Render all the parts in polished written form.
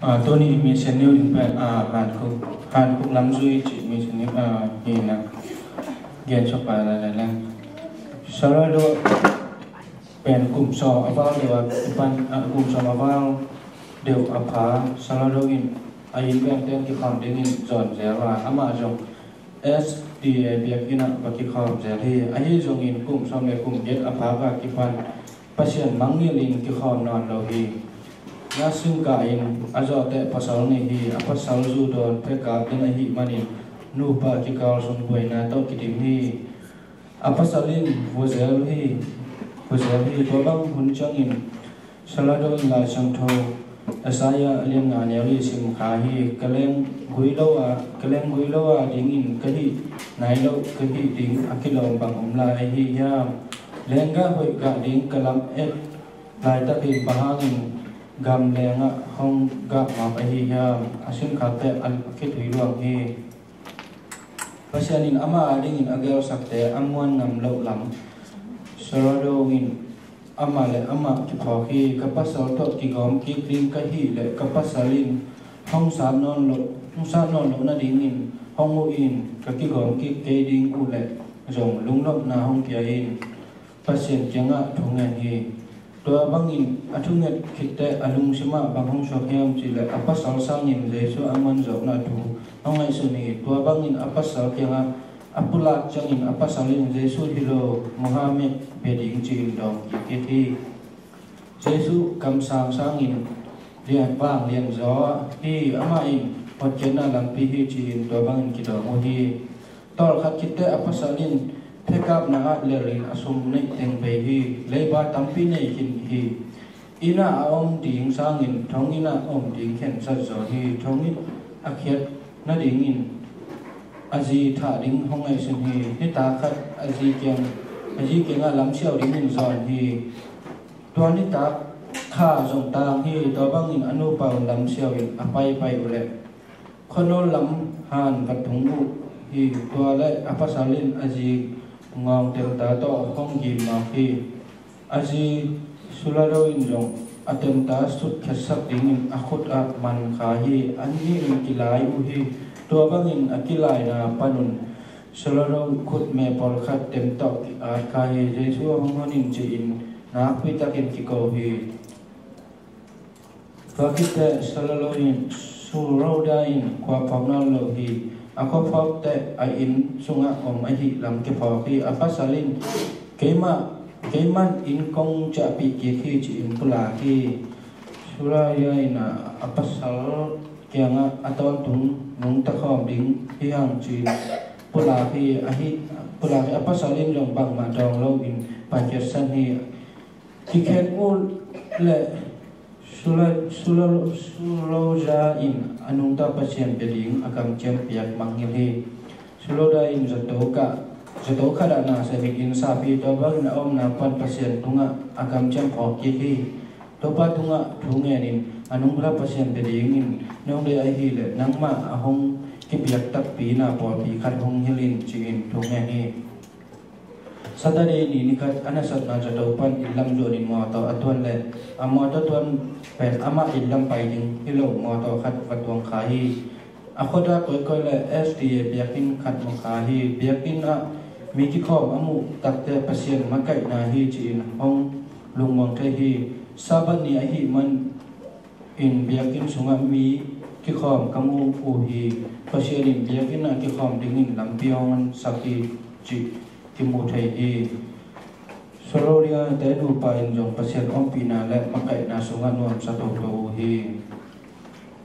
tôi ni mi sen new in pen han khúc lắm duy chỉ mi sen new hi na gen cho pa la la sau đó do pen kum so about đều pan kum so about đều apa sau đó in ai pen ten ki kham ding in zon zera ama jong SDA biak ina ba ki kham zeri ai jong in kum so me kum get apa ga ki pan pasien mangilin ki kham non lo hi na sung ka in azo te pasal ni hi apasal zu don peka in hi manin nu pa ki kal sun boina to ki dim hi apasalin vozel hi to bang hun chang in salado la chang tho asaya alian nga nyali sim kha hi kaleng guilawa ding in kahi nailo kahi ding akilom bang umla hi ya lenga hoi ga ding kalam et lai ta ki bahangin gam lenga hong ga ma hi ya asin khate al ki thui luang hi pasianin ama ading in agel sakte amwan ngam lo lam sorado in ama le ama ki phoki kapasal to ki gom ki kring ka hi le kapasalin hong sa non lo na ding in hong mu in ka ki gom ki ke ding u le rong lung lop na hong pia in pasien janga thungan hi to bangin athunget khitte alung sima banghong sokhem chile apasal sangin jesu aman zo na tu angai suni to bangin apasal kyanga apula changin apasalin jesu hilo muhammad beding chin dong ki jesu kam sang sangin lian bang lian zo hi ama in potchena lampi hi chin to bangin ki do mo hi tol khat khitte apasalin Pekap na lerin asum nei teng be hi leiba tampi nei kin hi ina aom ding sangin thongina om ding khen sa zo hi thongin akhiat na ding in aji tha ding hongai sun hi ni ta khat aji kyang lam siao ding in zon hi to ni ta kha zong tang hi to bang in anu pa lam siao in apai pai ule khonol lam han pathung u hi to le apasalin aji ngong tem ta to hong gi ma khi aji sularo in jong atem ta sut khasak ding in akhut a man kha hi anni in kilai u hi to bangin akilai na panun sularo khut me pol khat tem to a kha hi jesu hong honin chi in na pi takin ki ko hi fakite sularo in suroda in kwa phawna lo hi ako phok te ai in sunga om ai hi lam ke phok hi apasalin keiman in kong cha pi ki khi chi in pula hi suraya ina apasal kyanga aton tung nung ta khom ding hi hang chi pula hi apasalin jong bang ma dong lo in panjasan hi ki khen ul le suloja in anung ta pasien beding akam chem piak manghil hi suloda in zato kha da na se in sa pi to bang na om na pan pasien tunga akam chem phok ki hi to pa tunga thungen in anung ra pasien beding in nong de ai hi le nangma ahong ki piak tak pi na por pi khat hong hilin chi in thungen hi Saturday ni nikat anasat na zato pan ilam jo ni mo to atwan le amo to tuan pen ama ilam pai ding hilo mo to khat watwang khahi akhoda koi le SDA biakin khat mo khahi biakin a mi ki khom amu takte pasien makai na hi chin hong lungmong the hi sabat ni hi man in biakin sunga mi ki khom kamu u hi pasien in biakin a ki khom ding in lampiong saki chi kimu thai hi sororia te du pa in jong pasien om pina le makai na sunga nuam sa to to hi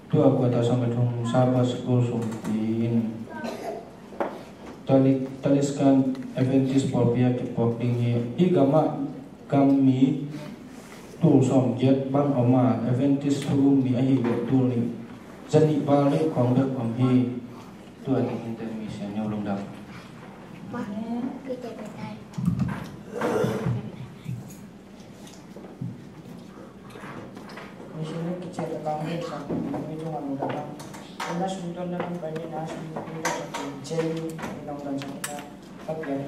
tua ko ta sang thung sabas ko sum tin taliskan Adventist Popia ki pop ding hi igama kami tu som jet bang oma Adventist room ni ai le tu ni jani ba le khong dak om hi tua ni intermission nhau long dam cái chạy về đây Di sini kecil kami satu itu anu dalam. Anda sudah dalam banyak nasi itu satu jam minum dan kita pakai.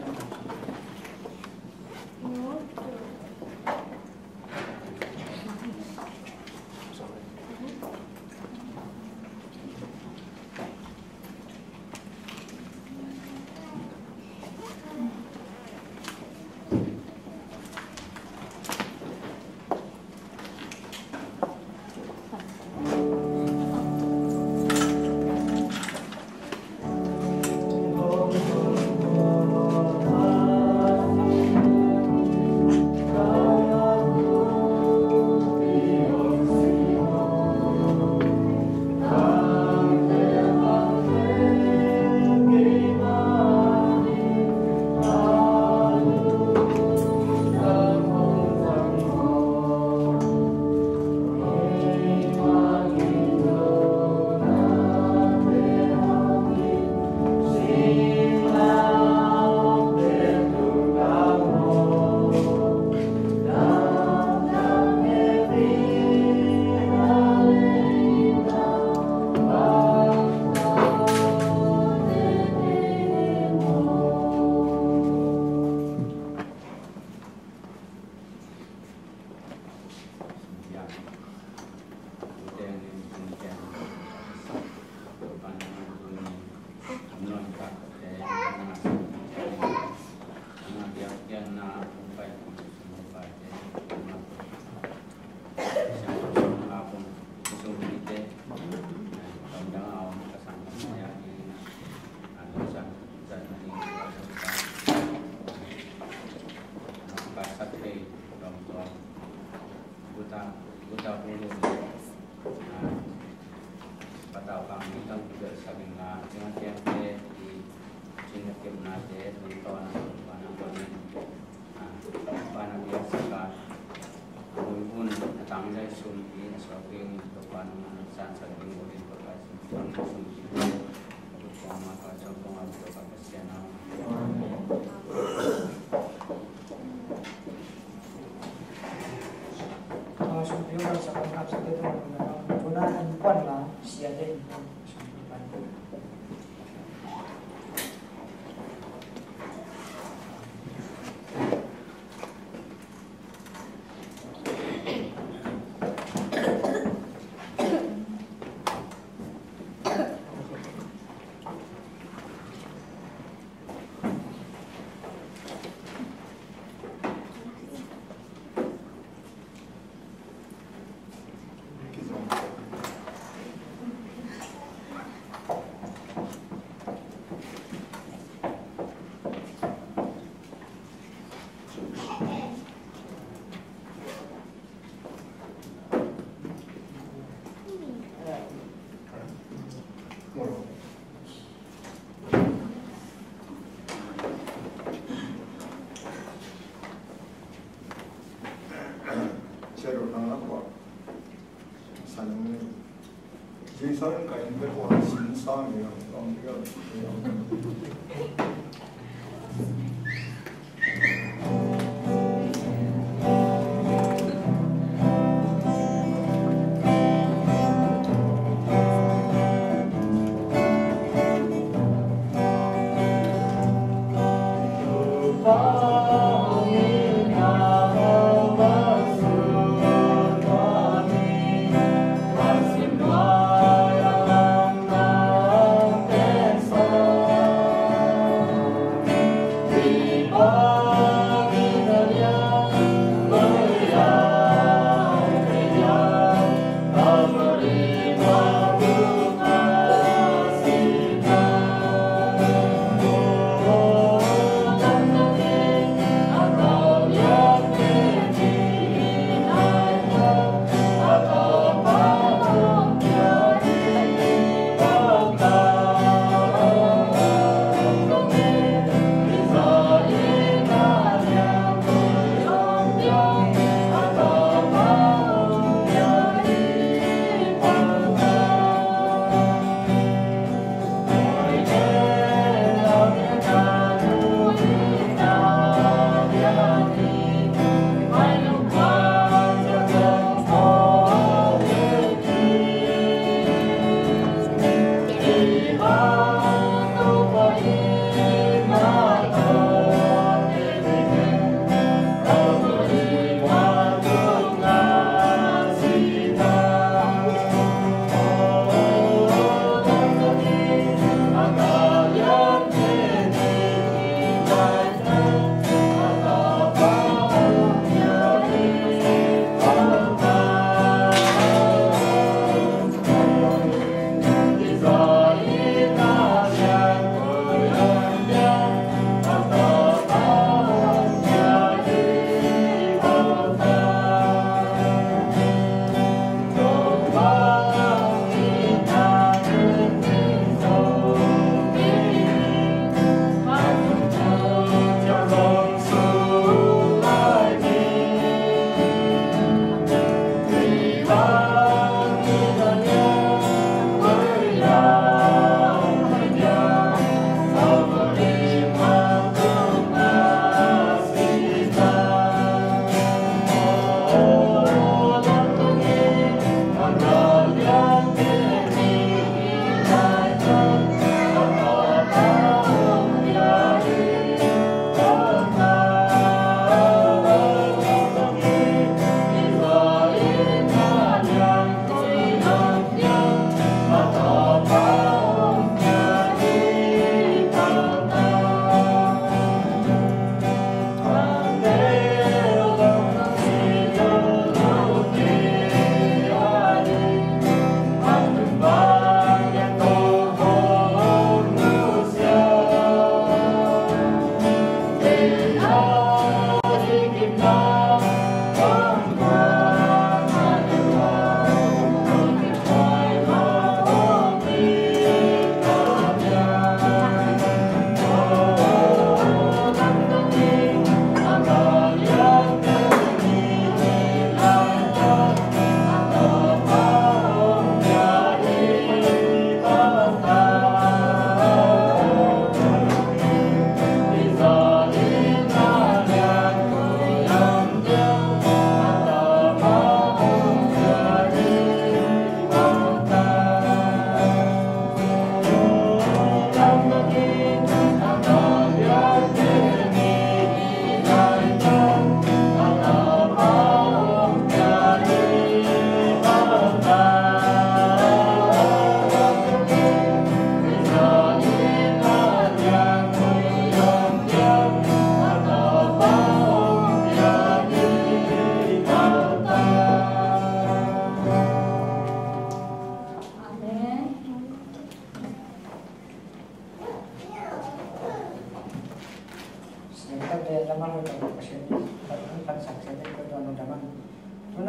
사는 가인데 뭐 신상이요, 엉겨.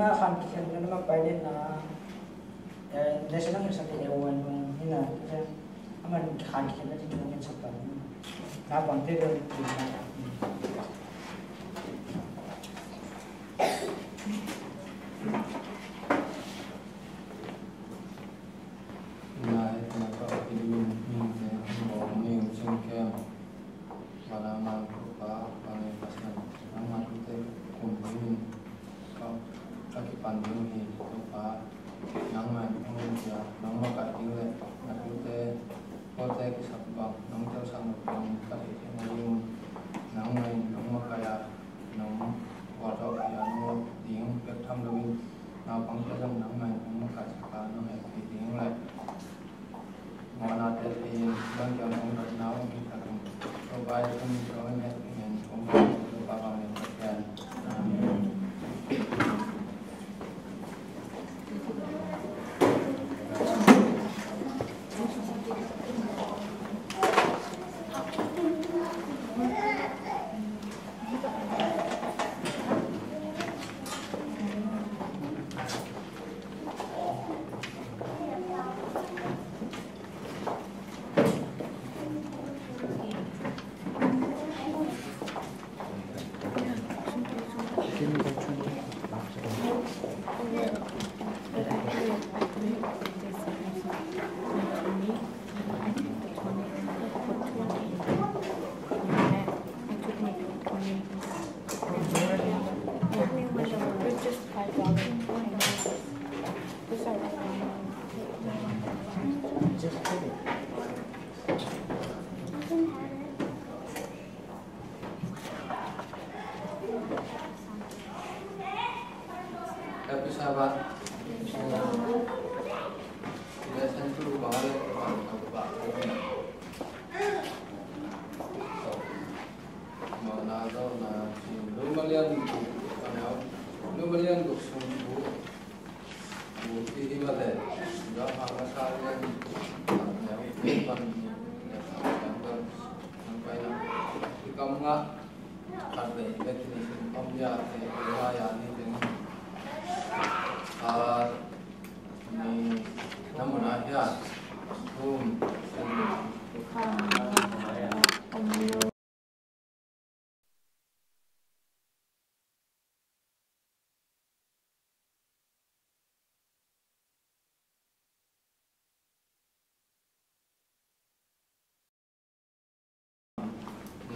na khan khen na ma pai na national sa ti ewan nung hina kasi aman khan khen na ti tungin sa pa na bang te do na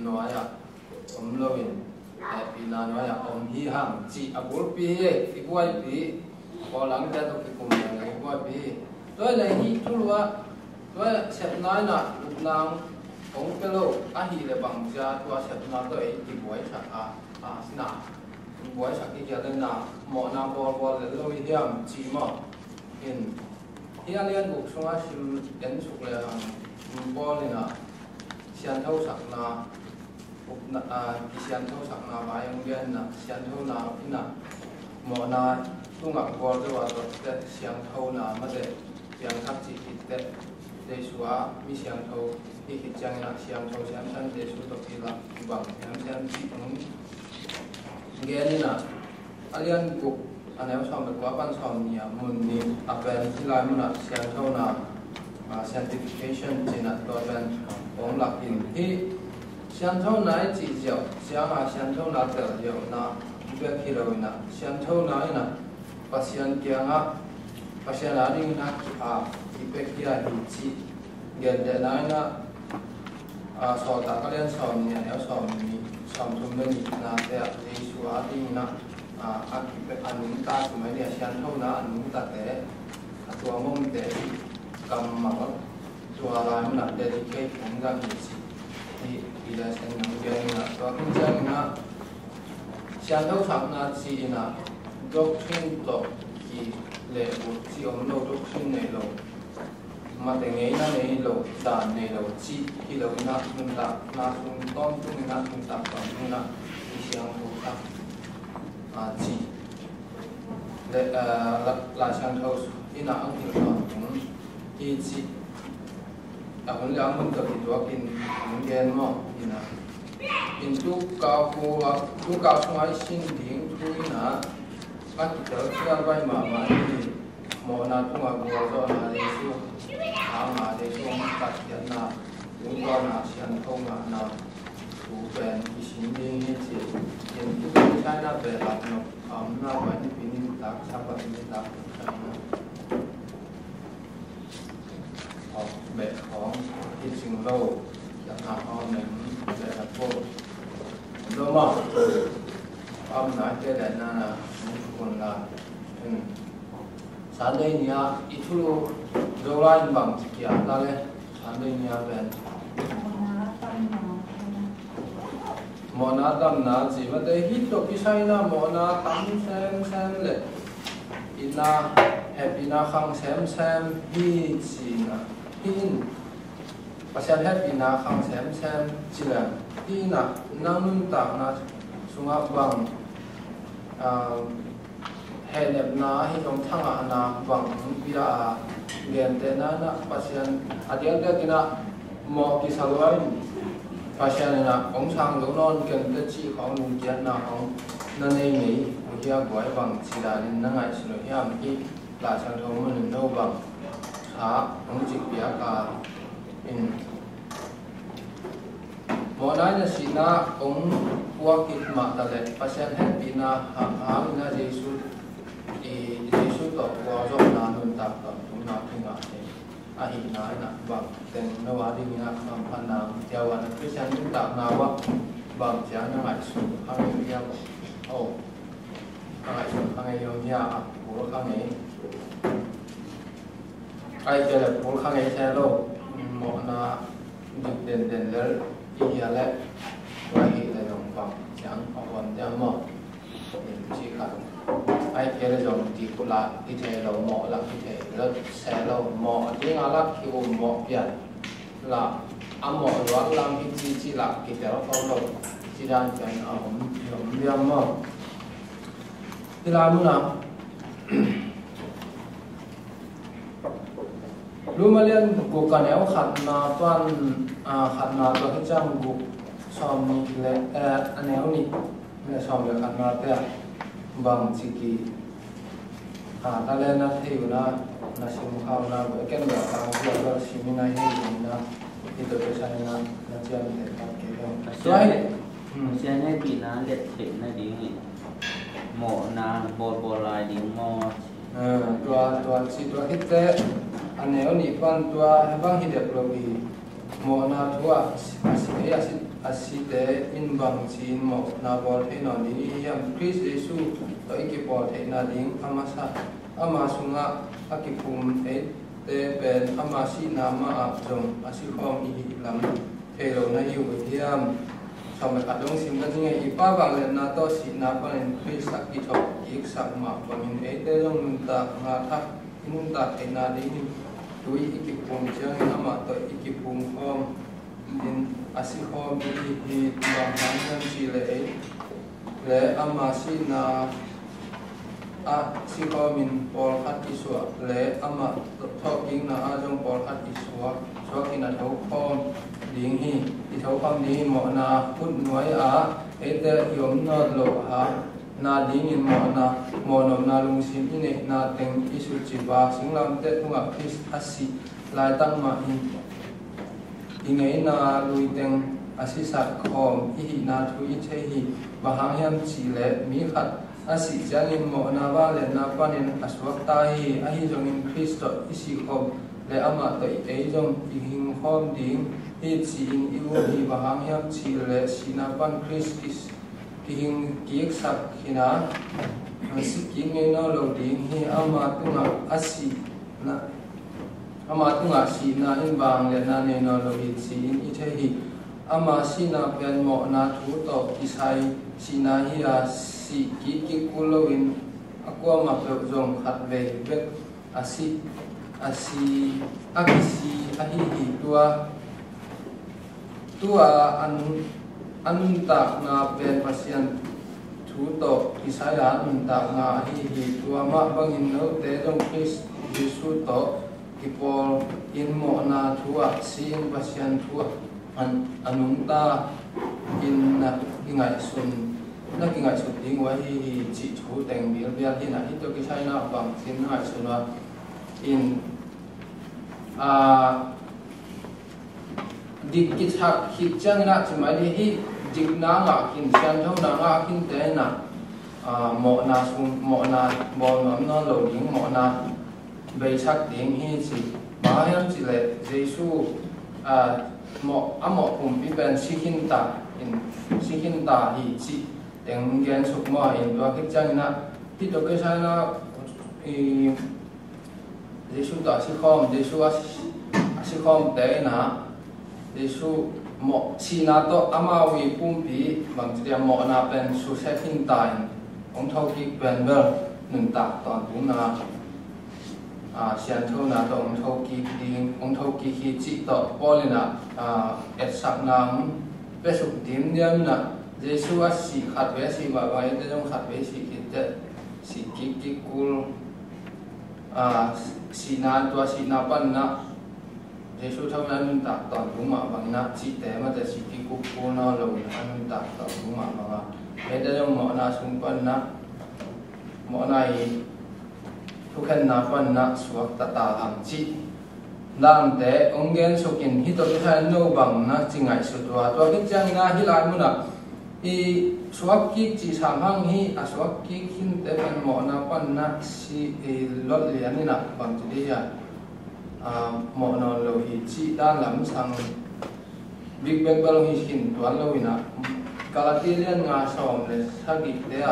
nói om lovin pina nói om hi hang chi abur pi ki boy pi ko lang ta to ki kum na ki boy pi tôi là hi thulwa tôi sep nói na nang ong pelo a hi le bang ja to sep na to e ki boy sa a sna boy sa ki ja na mo na bo le lo hi hiam chi mo in hi alian buk sunga sim den suk le bo le na sian thâu sắc na sian thâu sắc na ba yang gen na sian thâu na ina mo na tu ngak bor de wa to te sian thâu na ma de yang thak chi ki te de suwa mi sian thâu hi ki chang na sian thâu sian san de su to ki la bang yang sian chi tung gen na alian buk anel som de kwa pan som nia mun ni apen silai mun na sian thâu na certification china to ben ong lak in hi sian thâu nai chi jiao siang sian thâu na tel yo na be khi ro na sian thâu nai na pasian kyanga pasian ari na ki pe kia hi chi gen de nai na so ta ka len som ni ne som ni som thum ni na te a ti su a ti na a ki pe an ta su mai ne sian thâu na an ta te a tua mom te cầm mà tua lai mà dedicate cũng ra nhiều gì thì là sẽ nằm game là và cũng chơi na xem đâu sắc na chỉ na doctrine to thì lệ một chỉ ông lâu doctrine này lâu mà để nghe na này lâu đàn này lâu chỉ khi lâu na chúng ta na chúng tôn chúng na chúng ta còn na thì xem đâu sắc chỉ để là xem đâu khi nào ông hiểu rồi hi chi hun lang mun to ki kin gen mo ina in tu ka ko tu ka sungai sin ding tu ina các cái đó chưa vay mà đi một là tung ở bùa rồi là để xuống áo mà để xuống các cái là chúng con là xem không là chủ về thì xin đi như thế hiện cái là về là nó là phải đi pin tác sao phải đi tác bệของที่สิงโลจะหาเอาหนึ่งแต่ละพวกโลมาเอาหนาเจริญนานะทุกคนละสารได้เนี่ยอีทุลุโดราอินบังสิกี้อะไรเลยสารได้เนี่ยเป็นหมอนาตั้มนาจีว่าแต่ฮิตตัวพิชัยนะหมอนาตั้มแซมเลยอินาแฮปปี้นาขังแซมฮีจีนะhin pasal happy na khang sem chila ina namun ta na sunga bang helep na hi dom thanga na bang pia gen te na pasal adial te kina mo ki salwai pasal na ong chang lo non ken te chi khong lu kian na hong na nei ni hia gwai bang chila nin na ngai silo hiam ki la chang thong mun no bang ông chỉ biết cả mỗi ngày là xin na ông qua kịch mà ta lại phát hiện hết bị na hàng na Giêsu Giêsu tổ qua rồi na nun tập tập chúng na thiên ngã này hiện nay na bằng tên nó vào đi na không phần nào theo anh cứ xem chúng ta nào quá bằng giá nó lại xuống hàng ngày nhau hàng ngày nhau nhà của hàng ngày ai chơi là bốn khang ấy xe lô một là được đền lớn ý là và hiện là dòng phòng chẳng họ còn chẳng mỏ chỉ cả ai chơi là dòng thì cũng là cái thể lô mỏ là cái thể lớn xe lô mỏ tiếng Ả Rập khi ôm mỏ biển là ăn mỏ đó làm cái chỉ là cái thể nó phong lô chỉ đang chơi ở hầm biếng mỏ thì làm nào lúc mà liên cuộc cả nếu khăn na toàn khăn na toàn cái trang cuộc xóm lệ anh nếu nị là xóm lệ khăn na thế bằng chỉ kỳ ta lên na thấy là sim khao na với cái biểu khao của là sim này hay là thì tôi sẽ na chơi để tập cái đó rồi xe này bị na lệ thịt này đi mỏ na bò lại đi mỏ tua chỉ tua hít thế anh nếu nị văn tua vang hít được rồi mỏ na tua asite in bang chin mỏ na bò thế nào đi hiam Christ Giêsu tới cái bò thế nào đi amasa amasunga akipum te ben amasi nama apjong asikhom I lam thelo na yu hiam xong cả đông sim cái gì ipa bang lên na to si na pan Christ akithok ik sak ma pamin ete long ta nga thak inun ta te na đi tui ikipum chang ama to ikipum khom in asikhom I bang han chi le amasi na si ko min pol khat iswa le ama talking na ajong pol khat iswa so kina thau khom ding hi I thau khom ni mo na phun nuai ete yom na lo na ding in mo nom na lung sim ine na teng isu chiba singlam te tunga Christ asi lai tang ma hi ingei na lui teng asisa khom hi na thu I the hi bahang hiam chi le mi khat asi jangin mo na ba le na panin aswak ta hi ahi jongin Christ isi khom le ama to ei jong I hing khom ding hi chi in iu hi bahang hiam chi le sina pan Christ is ki hing kiek sak khina asi ki nge no lo ding hi ama tunga asi na ama tunga si na in bang le na ne no lo hi chi in I the hi ama sina pen mo na thu to isai sina hi si ki kulowin aqua ma pe jong khat ve bet asi akisi ahi hi tua an ta na pen pasian thu to isaya an ta na hi tua ma bangin no te jong Christ Jesu to ipol in mo na thua sin pasian thua anung ta in na ingai sun na ki ngai su ding wa hi chi chu teng bil bia hi na hi to ki sai na bang sin ngai su na in dik ki thak hi chang na chu mai hi dik na nga kin sian thau na nga kin te na mo na sung mo na bol nam na lo ding mo na bei chak ding hi chi ba yam chi le jesu mo amo kum pi ben sikin ta in sikin ta hi chi teng gen suk mo in to ki chang na hi to ke sa na jesu ta si khom jesu a si khom te na jesu mo si na to ama wi kum pi bang chi mo na ben su se kin ta in ông thâu ki ben bel nun ta ton tu na sian thâu na to ông thâu ki ding ông thâu ki hi chi to polina et sak nam pe su dim niam na jesu a si khat ve si ba ba te jong khat ve si ki te si ki kul si na to si na pan na jesu thâu na nun ta ton tu ma bang na chi te ma te si ki kul na lo na nun ta ton tu ma ba bây giờ mọi na xung quanh na mọi này thu khen na phân na suốt ta hàng chi làm thế ông gen số kiện hít tôi thấy nô bằng na chỉ ngại sự tôi biết rằng na hít lại muốn na thì suốt kí chỉ sản hàng hi suốt kí kinh tế phần mọi na phân na si lót liền ni na bằng chỉ đi mọi na lâu hi chỉ đã làm sang big bang bao hi kinh toán lâu na Kalatilian nga som le sagi te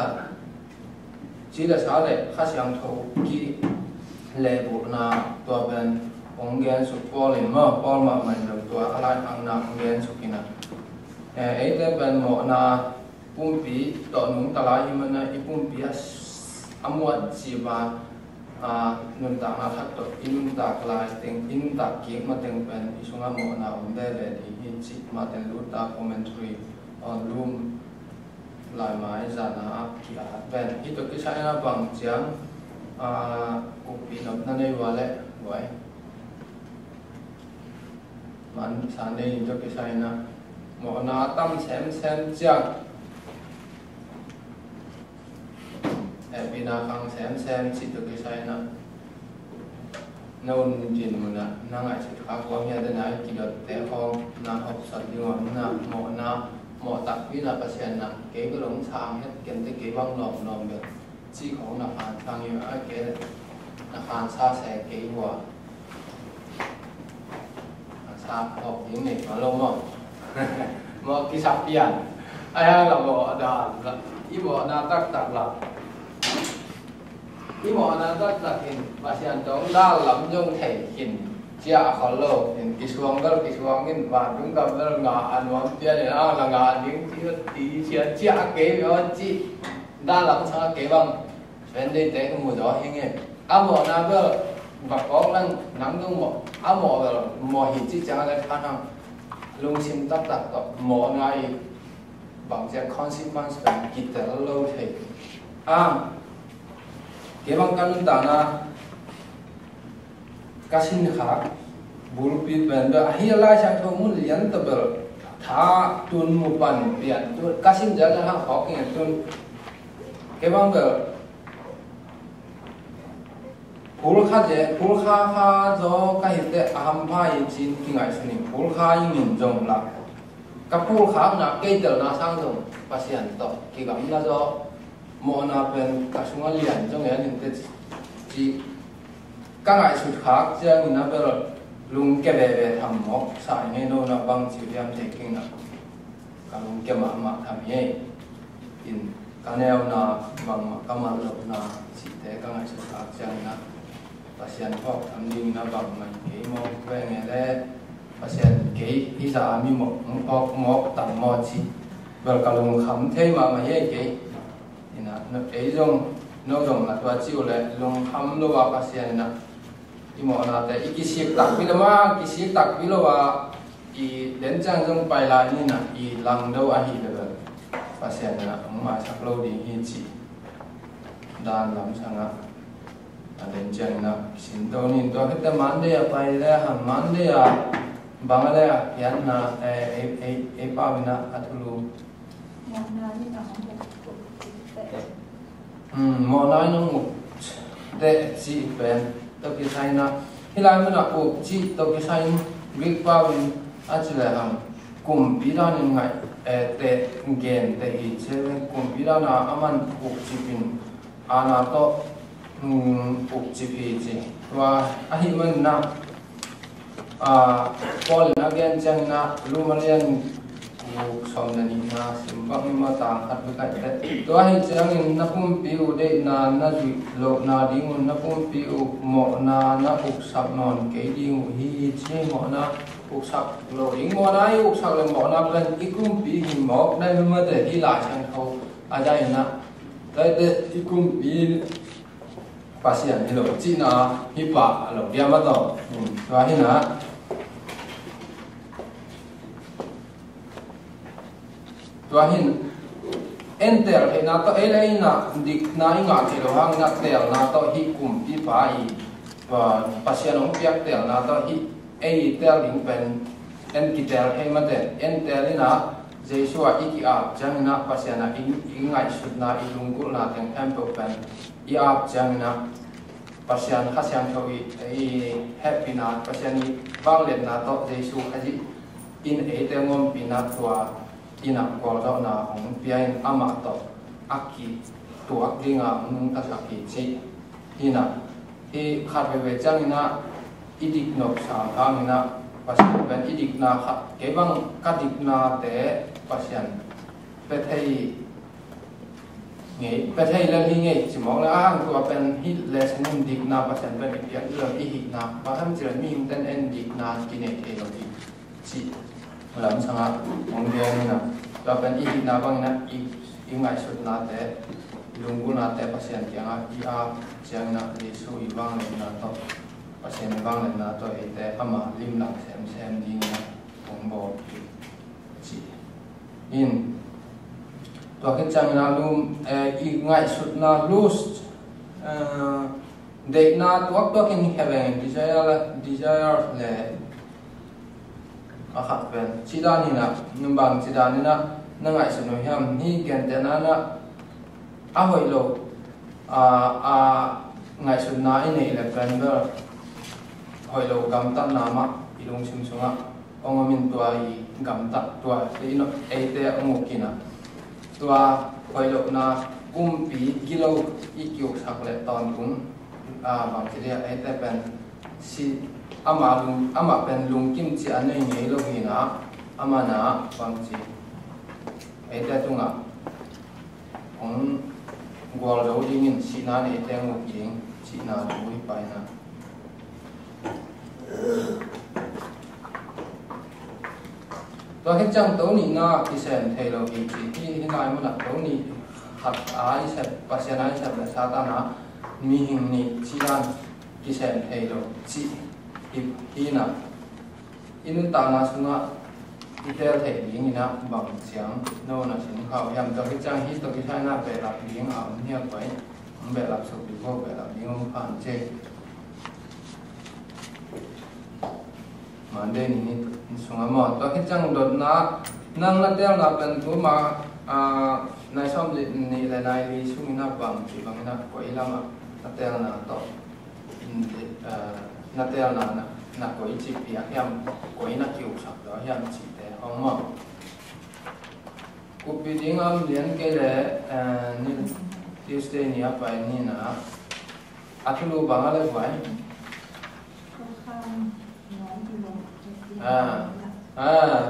chỉ là sao đấy khá sáng thấu ki lệ bộ na tua bên ông gen sụp po lên mà mình được tua alai hàng na ông gen sụp kina ấy thế bên mỏ na pum pi tọ nung ta lại mà na pum pi amuat chỉ ba nung ta na thắt tọ nung ta lại tiếng nung ta kia mà tiếng bên isung mỏ na ông đây là thì chỉ mà tiếng lút ta commentary on room lại mãi ra na kia bên ít tôi cái sai na bằng tiếng cũng bị nộp na đây vào lẽ vậy man sáng nay tôi cái sai na một na tâm xem chẳng vì na khang xem chỉ tôi cái sai na nôn chuyện mà na ngại sự khác quá nghe thế này chỉ được té không na học sạch đi ngoài na một tập với là bác sĩ na cái lồng sáng hết kiến thức cái băng lồng được chỉ có là phản sang như ai cái là phản xa sẽ cái hòa xa học tiếng này nó lâu mà một cái sắp tiền ai là bộ đàn ý bộ na tắc là ý bộ na tắc hình bác sĩ chống đa lắm trong thể hình chia khó lâu hình cái xuống cái và chúng ta vẫn ngã ăn món kia này là ngã những tí chia kế với chị đa lắm sao kế bằng bên đây tế không một gió hình ấy bộ na bơ và có năng nắm trong một bộ là một hình chỉ chẳng là khả năng lung xin tắc một ngày bằng cái consequence bằng kịch lâu thì kế bằng căn ta na cái xin khác bùn bít bên đó hi lai sang thong muốn liền tập bờ thà tuần một bàn biển tuần cái xin giờ là hàng khó cái tuần kế bằng bờ phul kha do cái hiện tại phai chín cái ngày sinh phul kha những mình dùng là cái phul kha là cây tờ na sang dùng và hiện tại cái gắm là do một na bên cái sung liền trong cái hiện tại chỉ các ngày xuất khác chứ mình na bây giờ lung cái về thầm mốc sai nghe nó là bằng chịu đem thể kinh là cái lung cái mà thầm nghe in cái neo na bằng cái mặt lục na chỉ thế các ngày xuất khác chứ na pasien học thầm đi na bằng mình cái mốc về nghe đấy pasien cái ý ra mi mốc tầm mốc chỉ bởi cái lung khám thế mà nghe cái nó ấy nó dùng là tua chiu lệ lung khám lo vào pasien na imo na te ikisip tak bilama kisip tak bilawa I đến trang trong bài lại như là I lần đâu ai hiểu được pasien na ông mà sắp lâu đi hi chỉ đàn lắm sang á đến trang na xin đâu nhìn tôi hết mán đây bài đây hàm mán đây bằng đây hiện na e pa bina atulu mò nói nó ngục để chỉ bên tôi cái sai na khi lại mình đã buộc chỉ tôi cái sai việc bao nhiêu anh chỉ là hàng cùng bị ra nên ngại để gen để ý chơi cùng bị ra na aman buộc chỉ pin ana to buộc chỉ pin chỉ và anh mình na Paul again chăng na lumalian som na ni na simbang ma ta at bikai to ai chang in na pum piu de na ju lo na ding na pum piu mo na uk sak non ke ding hi che mo na uk sak lo ding mo na uk sak le mo na plan ikum pi hi mo na ma de hi la chang thau a dai na dai de ikum pi pasien hi lo chi na hi pa lo dia ma to wa hi na tua hin enter he na to ele na dik na inga thilo hang na tel na to hi kum pi pa I wa pasian ong piak tel na to hi ei tel ding pen en ki tel he ma de en tel na jesu a iki a jang na pasian na ingai sut na ilung ku na teng em to pen I a jang na pasian khasian thawi ei happy na pasian ni bang le na to jesu aji in e te ngom pi na tua ina ko do na hong pian ama to aki tuak dinga nung ta saki chi ina e khat ve chang ina idik nok sa thang ina pasian ben idik na kha ke bang ka dik na te pasian pe thei nge pe thei lan hi nge chi mong la ang to pen hi le sanin dik na pasian ben pian lam I hi na ba ham chi mi him ten en dik na ki ne the lo ti chi làm sao mong đen nè cho bên ý na bang na ý ngại sụt na té lùng gu na té pasien tiếng a chiang na đi suy vang lên na to pasien vang lên na to ấy té ama lim lặng xem đi na cũng bộ chỉ in to cái chang na lum ý ngại sụt na lose để na tuak to cái heaven desire le akhat pen chidani na numbang chidani na nangai sunu hiam hi gen te na a hoi lo ngai sun na I nei le pen ber hoi lo gam ta na ma ilung sim sunga ong min tua I gam ta tua te no e te ong kina tua hoi lo na kum pi kilo I kyu sak le ton kum bang chi e te pen si ama pen lung kim chi an nei ngei lo hi na ama na bang chi ai ta tunga ong gol lo ding in si na ne te ngok ding si na lui pai na to he chang to ni na ki sen thei lo hi chi hi nai mo na to ni hat ai se pasian ai se sa ta na mi hing ni chi dan ki sen thei lo chi ina inu ta na sunga itel the ding ina bang chiang no na sin khao yam to ki chang hi to ki sai na be la ding a nia pai be la so bi ko be la ding phan che mande ni sunga mo to ki chang dot na nang na tel na pen tu ma nai som ni le nai li sung na bang chi bang na ko ilama na tel na to na tel na ko chi pia hiam ko ina kiu sak do hiam chi te hong mo ku pi ding am lian ke le ni Tuesday ni apa ni na atulu bang ale vai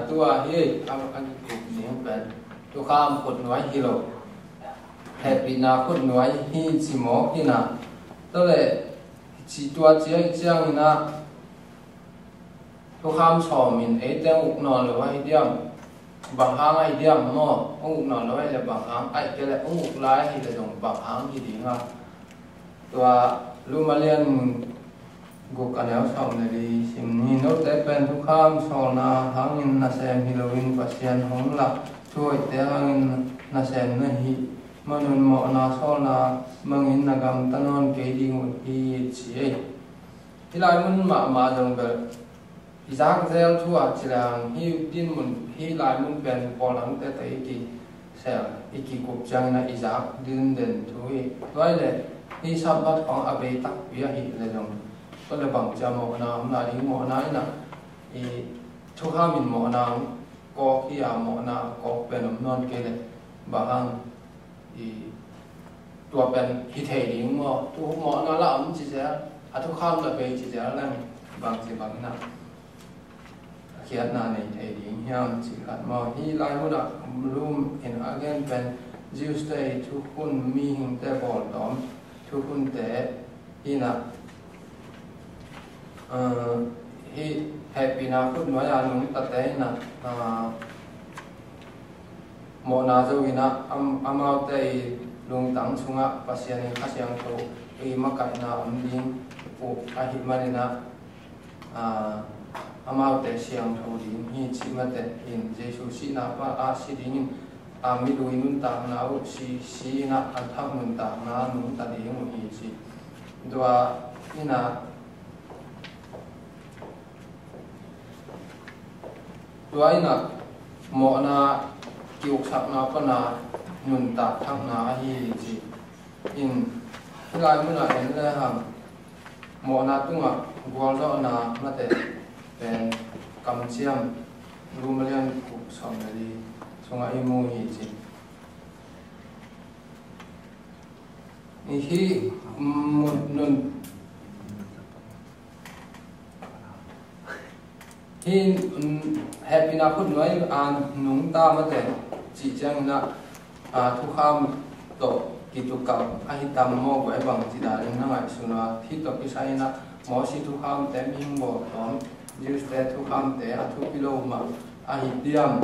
tua hi am an ku ni pen tu kham khut noi hi lo happy na khut noi hi chi mo hi na to le chỉ tua chỉ chiang na tu kham so min e teng uk non lo hai diam bang hang ai diam mo uk non lo hai le bang hang ai ke le uk lai hi le dong bang hang hi ding ha tua lumalian gu kanel som le di sim ni no te pen tu kham so na hang in na sem hi lo in pasian hong la chuai te hang in na sem na hi manun mo na so na mangin na gam tanon ke ding hi chi hilai mun ma dong be izak zel thua chilang hi din mun hi lai mun pen polang te te ki sẽ iki cục trang na izak din den thui toy le hi sabat ong abe tak bia hi le long to le bang cha mo na na ri mo na na i thu ha min mo na ko ki a mo na ko pen non ke le ba hang i tua pen hi thei ding mo tu mo na la am chi ja a thu kham la be chi ja lang bang chi bang na khiat na nei thei ding hiam chi khat mo hi lai mo na room in again pen Tuesday thu kun mi hing te bol dom thu kun te hi na hi happy na khut no ya nung ta te na mo na zo ina amau te lung tang chunga pasian in khasyang to e makai na ding pu a hi manina amau te siang tho ding hi chi ma te in jesu si na pa a si ding mi lui nun ta na u si na an thak nun ta na nun ta ding mu hi chi dua ina mo na kiuk sak na pa na nun ta thak na hi chi in lai mu na en le ham mo na tunga gwal do na ma te pen kam chiam rumalian ku som na di sunga imu hi chi hi nun hi happy na khut noi an nung ta ma te chi chang na thu kham to ki tu ka a hi tam mo ko e bang chi da na ngai su na thi to ki sai na mo si thu kham te ming bo tom use te thu kham te a thu kilo ma a hi tiam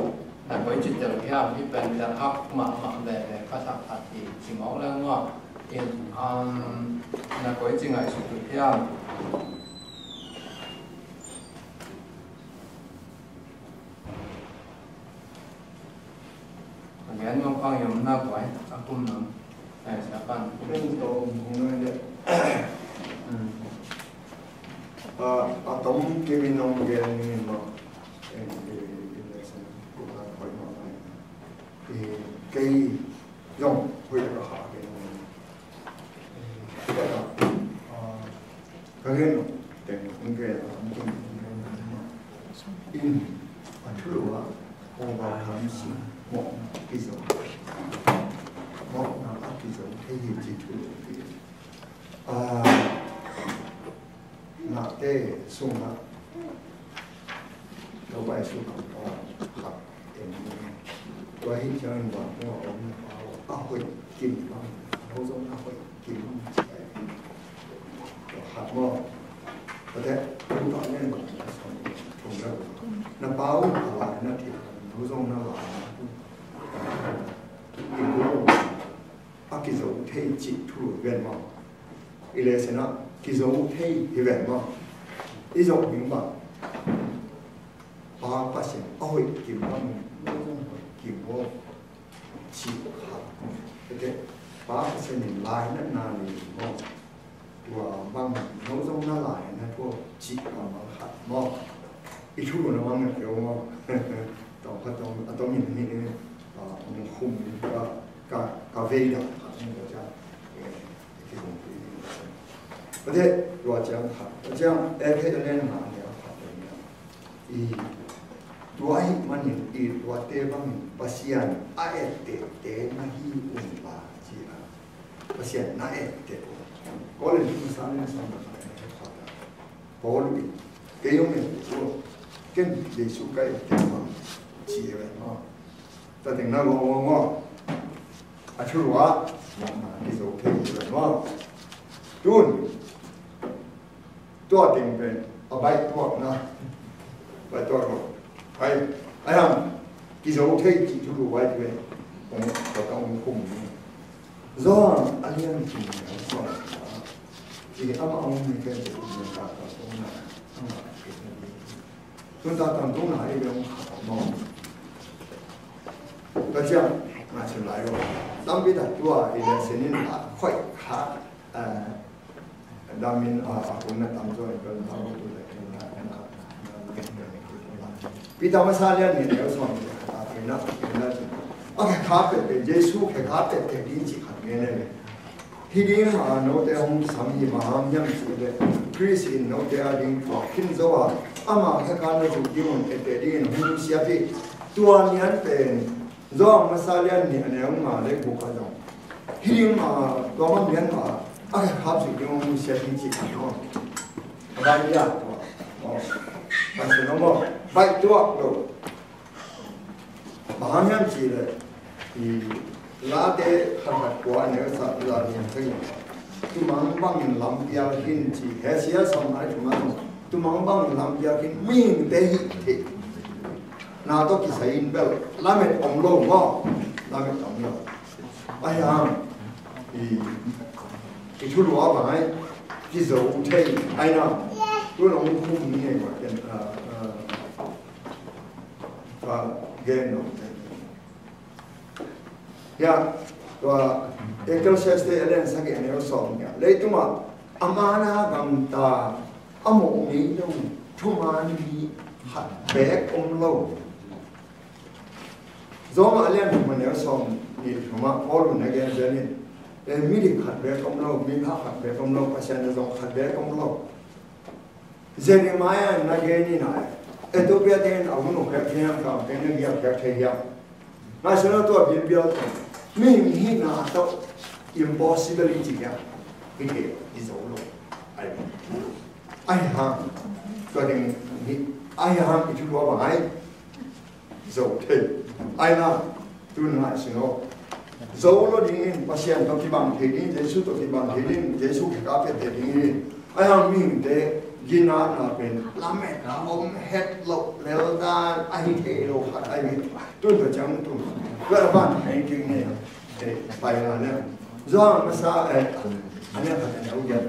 na ko chi te ri ha hi pen da hak ma le ka sa pha ti chi mo la ngo in na ko chi ngai su tu hiam again mo phang yum na ko ai a kum nam ai sa pan bên tổ người đấy tổng cái bên ông cái này mà cái dòng hơi là hạ cái đó cái này cái cái in anh thử là ông vào tham sự một cái dòng một là cái dòng thể hiện chỉ thử là cái sung là đâu phải sung không có họcตัวที่เชิญบอกว่าเอาไปกินบ้างเขาต้องเอาไปกินหัดว่าประเทศทุกตอนนี้มันถูกแล้วน้ำเปล่าอะไรนั่นที่เขาต้องน้ำหวานกินรู้อากิโซเทจิทุเรียนมาอีเลสนะกิโซเทเรียนมาอีโซมิงบ้างปาปัสเซนเอาไปกินบ้างกิโมชีหัดโอเคป้าเสนิลายนั่นนาลีโมตัวบางน้องต้องน่าลายนะพวกจีมาหัดโมอีชุดนะว่ามันเกี่ยวโมต่อพัดต้องมีนี่มันคุมกาเวดานี่ก็จะที่ผมพูดประเทศว่าจะหัดจะเอฟเอเล่นมาเนี่ยหัดอย่างเงี้ยอีตัวไอ้มันเห็นอีตัวเตบังปัสยันไอ้เตมาฮีอุนบาจีอาปัสยันน่าเตก็เลยทุกสารเนี่ยสามารถเข้าได้พอรู้เกี่ยวเนี่ยตัวเก่งเลี้ยสุกไก่เต็มมาจีเอ๋เนาะแต่ถึงนั้นก็อาชุดว่าที่โอเคเลยเนาะจุนตัวเต็มเป็นเอาใบพวกนะใบตัวก็ไอ้ทำกิโลเท่จีทุลุไว้ด้วยผมก็ต้องคุมซ้อนอันนี้มันจริงนะซ้อนจริงเอาไม่แค่จะคุมตาตรงไหนตรงไหนเรื่องมองก็เชื่อมาเฉลยว่าตั้งปีตัดตัวอีเดนเซนินค่อยขาดามินคนนั้นทำด้วยกันทำตัวเล็กนะครับปีตามาซาเลียนเนี่ยเดี๋ยวสอนเป็นนัก cái khác về Giêsu cái khác về cái gì chỉ khác nghe này khi đi mà nó để ông sắm gì mà ông nhắm chỉ về Chris in nó để anh đi kinh doanh mà cái cái nó chụp đi một cái đi nó không xia đi tua niên về do mà sao liên niên này ông mà lấy cuộc cái đó khi đi mà có mà niên mà cái khác chỉ đi ông xia đi chỉ khác thôi đại gia mà sẽ nó mà vậy tua rồi mà nhắm chỉ là thì lá để khai thác qua nếu sao là hiện thực tu mang bằng làm bia hin chỉ hết xía xong lại chúng mang tu mang bằng làm bia hin mình để thì nào tôi chỉ thấy bel làm một ông lô ngõ làm một ông lô ai ham thì chú lúa vậy cái dầu thấy ai nào tôi lòng không nghe mà cái và ghen nó ya và Ecclesiastes elen sa ke ne so nya le tu ma amana gam ta amo ni no thu ma ni ha be om lo zo ma len ma ne so ni thu ma all na ge je ni mi ri khat be om lo mi ha khat be om lo pa shan zo khat be om lo Jeremiah na ge ni na Ethiopia den aguno ka phiam ka ke ne ya ka the ya na so to bi bi mình hi na to impossibility ya cái is all ai ha cho nên ai ha cái chú lo bằng ai dấu thế ai na tu na xin nó dấu lo đi patient to cái bằng thế đi Giêsu to cái bằng thế đi Giêsu cái cáp thế đi ai ha mình để gina na bên làm mẹ ông hết lộc leo ra ai thế đâu hả ai tôi phải chẳng tôi các bạn hãy kinh này bài là nè do mà sao anh em phải nấu giờ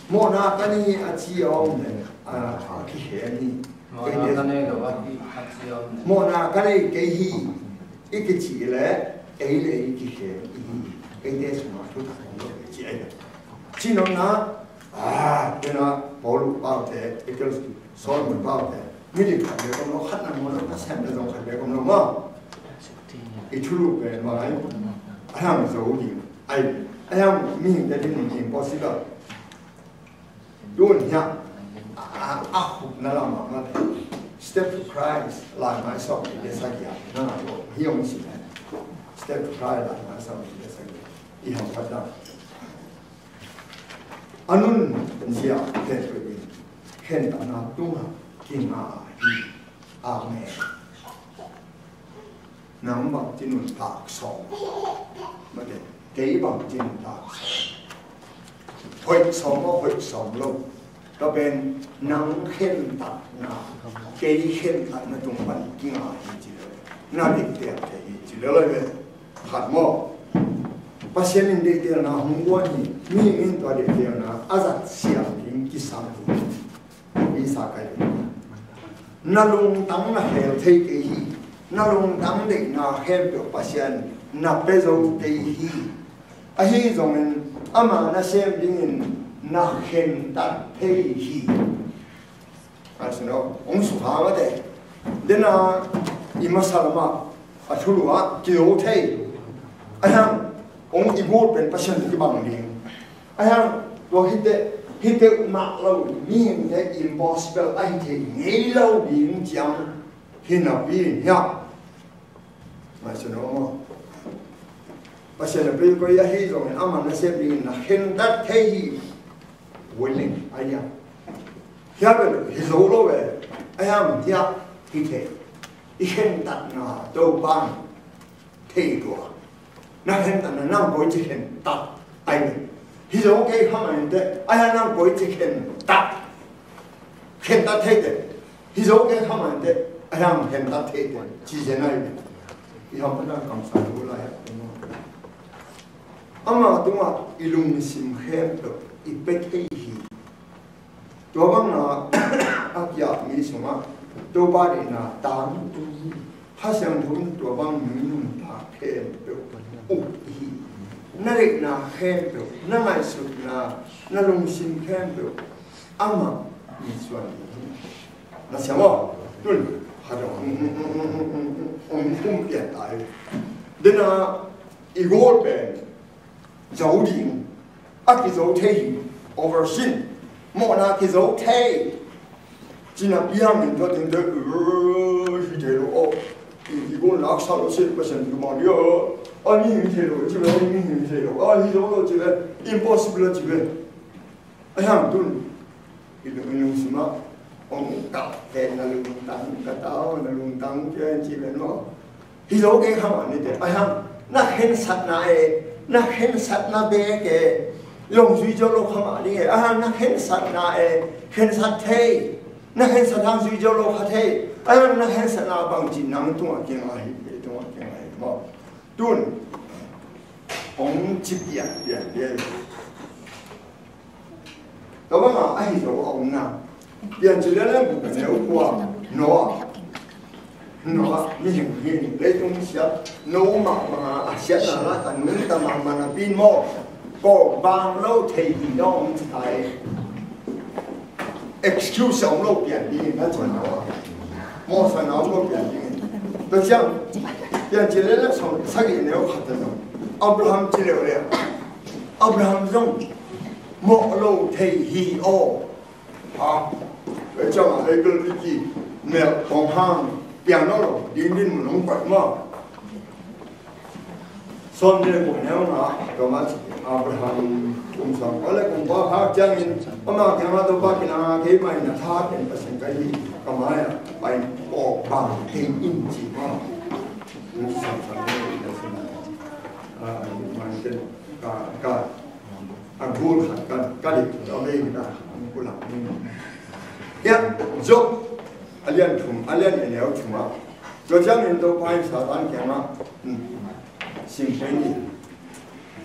một na cái này chị ông này cái hệ này một na cái này cái gì cái chị là ấy là cái hệ cái đấy mà tôi thấy nó chị ấy chị nó na cái nó bỏ lụt bao thế cái soi mình bao thế mình đi khám để con nó khát năng nó xem được không khám để con nó mà cái chú lục về mà anh em giấu gì anh em mình để đi mình impossible luôn nhá hụt nó làm mà step to Christ like myself để sao vậy nó là hiểu mình gì step to Christ like myself để sao vậy ý học phát đạt anh gì à cái gì khen ta na tung kinh amen nắm bằng trên nền tảng sòng mà để kỹ bằng trên nền tảng hội sòng lâuก็เป็นนังเข้มตัดนะเกยเข้มตัดนะตรงมันกินอะไรจีเลยน่าเด็กเตี้ยเตี้ยจีเลยเลยขัดหม้อภาษาหนึ่งเด็กเตี้ยนะหัวนี่มีมินตัวเด็กเตี้ยนะอาจารย์เสียงยิงกิสามวิสาไกนั่งลงตั้งนะเฮลเทเกยนั่งลงตั้งเด็กนะเฮลเปียภาษานับเปโซเกยไอ้ที่ตรงนั้นอามานะเซมยิงนักเห็นตัดเทียอะไรสินะองค์สุภาพเด็กเดี๋ยวนะอิมาสลามาอัชุลวะเกี่ยวเทียไอ้ฮังองค์อิบูดเป็นประชันที่บังเลียงไอ้ฮังตัวฮิตเตมาเรามีเด็ก impossible ไอ้เทียไงเราบินจังฮินาบินเนี่ยไม่ใช่นะมั้งประชันเป็นก็ยังฮิตรงนี้อามันเสพบินนักเห็นตัดเทียwilling ไอ้เนี่ยที่เป็นฮิโซโลเวไอ้ยังที่ฮิตอีเห็นตัดนะตัวบ้านเที่ยวนักเห็นตัดนะนั่งบ่อยจะเห็นตัดไอ้เนี่ยฮิโซเกย์เข้ามาเด็กไอ้ยังนั่งบ่อยจะเห็นตัดเห็นตัดเที่ยวฮิโซเกย์เข้ามาเด็กไอ้ยังเห็นตัดเที่ยวจีเจนไอ้เนี่ยที่เขาไม่ได้คำสั่งรู้อะไรอามาตัวอิลุงสิมเข้มตัวอีเป็ดไอ้หีตัวบางน่ะอากิยามีสมะตัวบ้านน่ะตามตัวถ้าเสียงทุนตัวบางมีนุ่มตาเข้มตัวอุหีนั่นเองน่ะเข้มตัวนั่นหมายสุดน่ะนั่นลงสิมเข้มตัวอามามีส่วนน่ะเสียงว่าตุนห hạt ông không hiện tại đến là igor bèn dấu điện cái dấu thế over sin mọi na cái dấu thế chỉ là bây giờ mình cho tiếng tới thì thế rồi igor lạc sao nó sẽ có sự mà điều anh như thế rồi chỉ là anh như thế rồi anh dấu nó chỉ là impossible chỉ là anh ham tuân ilung semua ông cặp kèn là lùng tăng cả tao là lùng tăng cho anh chị bên nó thì dấu cái không anh thế ai ham na hen sát na bé cái lồng duy cho lô không anh đi na hen sát thế na hen sát hàng duy cho lô khát thế na hen sát na bằng chỉ năng tung ở kia này mà tuân ông chip điện đó mà ai dấu ông nào điện chỉ là một cái nếu qua nó nhìn lấy trong xe nó mà xe là nó thành những tầm mà pin mò có vàng lâu thì đó ông phải excuse ông lâu biển đi nó chỉ nó mò phải nó lâu biển đi tôi xem điện chỉ là xong xác định nếu khát rồi Abraham chỉ liệu đấy Abraham giống một lâu thì hi ô vậy cho mà đây cái gì mẹ con hàng tiền nó rồi đi một nông quậy mà son đây một nhau mà rồi mà Abraham cũng xong có lẽ cũng có khác chẳng nhưng mà cái mà tôi bắt cái nào cái mày là thắt cái bớt sinh cái gì cái mà phải bỏ bằng hình in chỉ mà nó xong đây là gì mà cái anh buồn hẳn cái gì đó đây là anh buồn lắm ya zo alian eneo chuma zo jang in do pai sa dan ke ma sim pai ni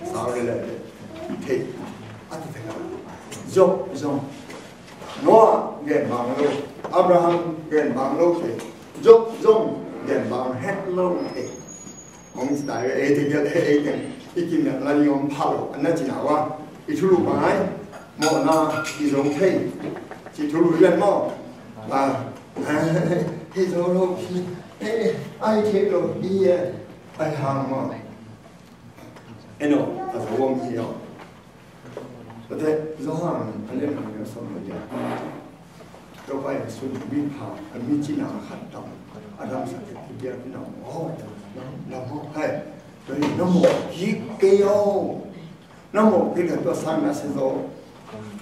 sa le the at the zo Noah gen bang lo Abraham gen bang lo the zo gen bang het lo the ông sai thì cái ikim ya la ni om phalo anna china wa itulu bai mo na ki zo the chỉ thu lùi lên mò và thì rồi ai thế rồi đi ai hàng mà anh nói là phải uống gì đó thế do hàng anh lên hàng nhiều xong rồi đâu phải xuân bin hà anh bin chỉ nào khát động anh làm sao để cái việc nó làm hay rồi nó một cái kêu nó một cái là tôi sang là sẽ rồi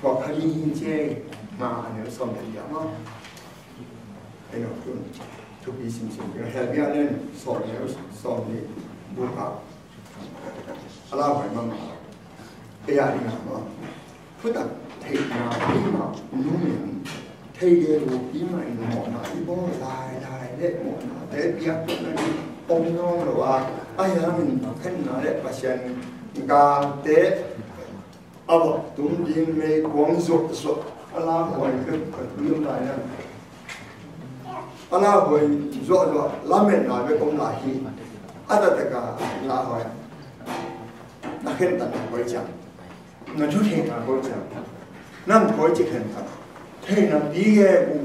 hoặc là đi chơi mà nếu xong thì giảm á, anh nói chung chụp đi xem cái hệ biên lên xong nếu xong thì buông học, ala phải mà cái gì mà phức tạp thì mà đúng mình thấy cái bộ phim này một cái bộ dài đấy một cái việc nó đi ông nó rồi ai mình khen nó đấy bác sĩ cả thế tụm đi mấy quăng sốt Allah hồi cái lương tài này Allah hồi rồi làm mình nói với công lại hi ada tất cả là hồi nó khen tận hồi chẳng nó chút hiện là hồi chẳng năm hồi chỉ khen tận thế là đi nghe u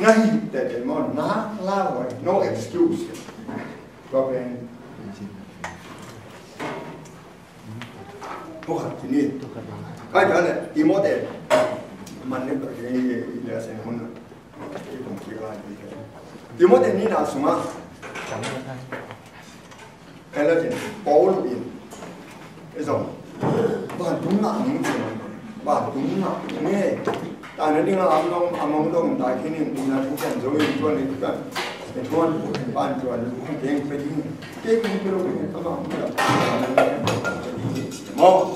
ngay để mà nó là hồi no excuse có bên không hẳn thì đi cái đó là đi mua tiền mình nên cái là sẽ muốn cái công ty là gì thế thì mỗi tiền đi nào xuống á cái là gì bảo luôn đi cái dòng bạn đúng là những chuyện bạn đúng là nghe tại nếu đi là ông đông tại khi niệm là chúng ta rồi cho nên chúng ta để cho bạn cho nên không tiền phải đi cái công ty rồi các bạn một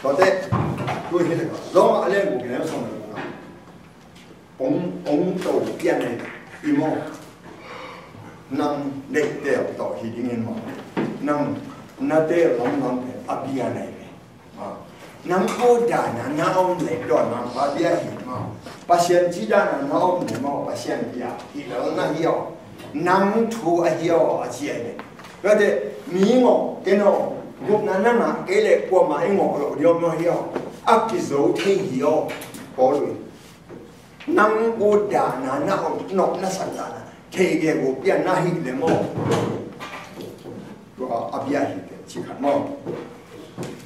có thể tôi thấy là do mà lên một cái này xong rồi ông đầu tiên này imo năng để đều tỏ thì đi nghe mà năng na để lòng cái abia này năng có đà na ông lấy đòn mà abia thì mà pasien chỉ đà na ông lấy mà pasien bia thì đó na hiểu năng thu a hiểu a chia này có thể mi ngọ cái nó lúcนั้นน่ะcái lệ của mà anh ngộ rồi điều mà hiểu áp cái dấu thế hiểu có rồi năng u đà na na nọ na sanh na thế cái u biển na hi le mo rồi abia hi chỉ khát mo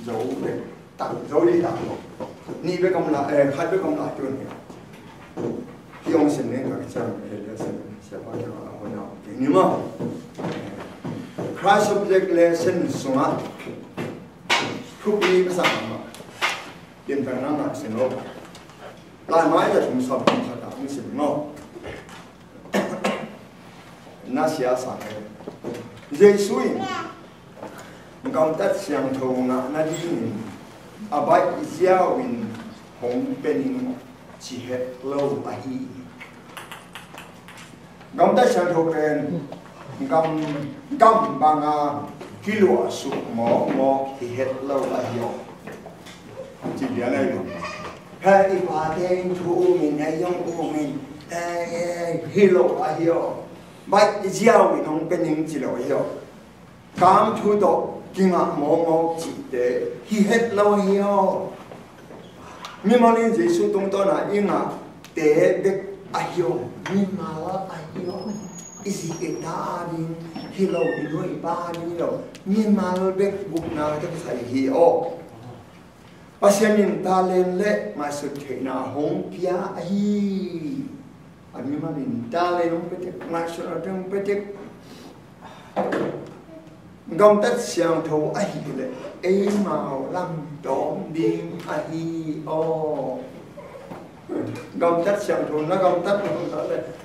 dấu để tặng dấu đi tặng ni với công lại khai với công lại chuyện khi ông sinh nên các cha mẹ là sẽ bao giờ ông nào cái gì mà Christ object lesson sung á thu đi cái sao mà điểm phải năng là sinh lô lại nói là chúng sắp chúng ta cũng sinh lô na xia sang này Giêsu công tác sang thầu ngã na đi abai Israel in hong pening chỉ hết lâu à hi công tác sang thầu ken cầm bằng kilo sụp mỏ thì hết lâu à hi chỉ biết này rồi hay ipa tên thu mình hay dùng thu mình kilo à hi bai Israel in hong pening chỉ lâu hi cam thu độ kinh ngạc mỏ chỉ để hi hết lâu hi mi mà nên Giêsu tung to na in ngạc để biết ahio mi mà là ahio isi kita đi hi lâu đi nuôi ba đi lâu mi mà là biết bụng na cái phải hi o pasien ta lên lệ mà sự thể na hong pia hi mi mà nên ta lên hong pia mà sự ở trong pia công tác sang thầu ai lệ ấy màu lăng đón đi ai o công tác sang thầu nó công tác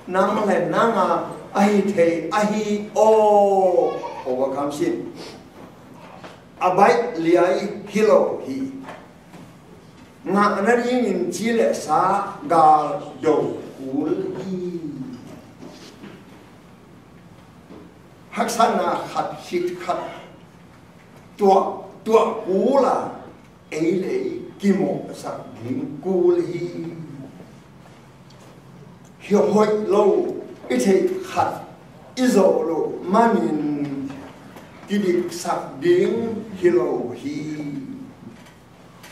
năng lên năng ai thầy ai o và cảm xin abai liai hilo hi ngã nó đi nhìn chỉ lệ xa gà đầu cú hi hắc san na khát hít khát tua cú là ấy lệ kim một sắc điểm cú li hiểu hội lâu ít thì khát ít dầu lâu mà nhìn cái điểm sắc điểm hiểu hi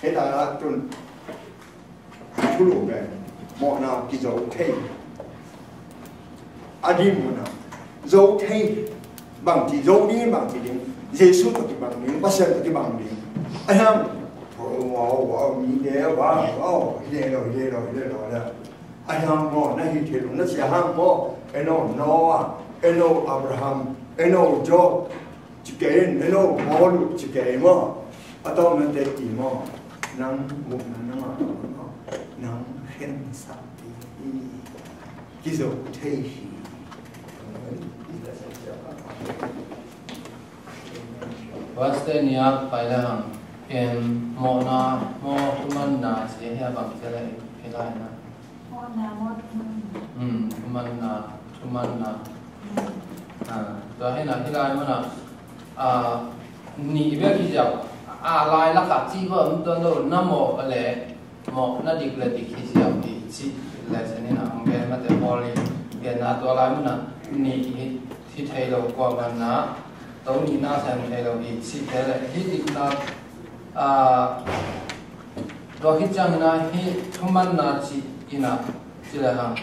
hết là tuần thu lục này mọi nào cái dầu thay adim nào dầu thay bằng thì dấu đi bằng thì đến Giêsu có cái bằng miếng, bác sĩ có cái bằng miếng, anh em, wow, mình để wow, đây rồi, anh em ngồi này thì nó sẽ ham mò, anh Noah, anh Abraham, anh Job, chỉ kể anh mò được chỉ kể mà, ở đâu mình để gì mà, năng bụng năng khen sạch đi, cái dấu thay Vaste niya pailang mo tuman na siya bang sila kailan na tuman na dahil na kailan mo na ni ibe kijaw lai la ka chi ba mton do na mo ale mo na dikla dikhijaw di chi la sani na ang ma te poli ge na to lai mo na ni thi thai lo ko ba na tàu ni na sang thầy đầu đi xịt thế là hít đi na rồi hít chăng na hít không ăn na chỉ ina chỉ là hàng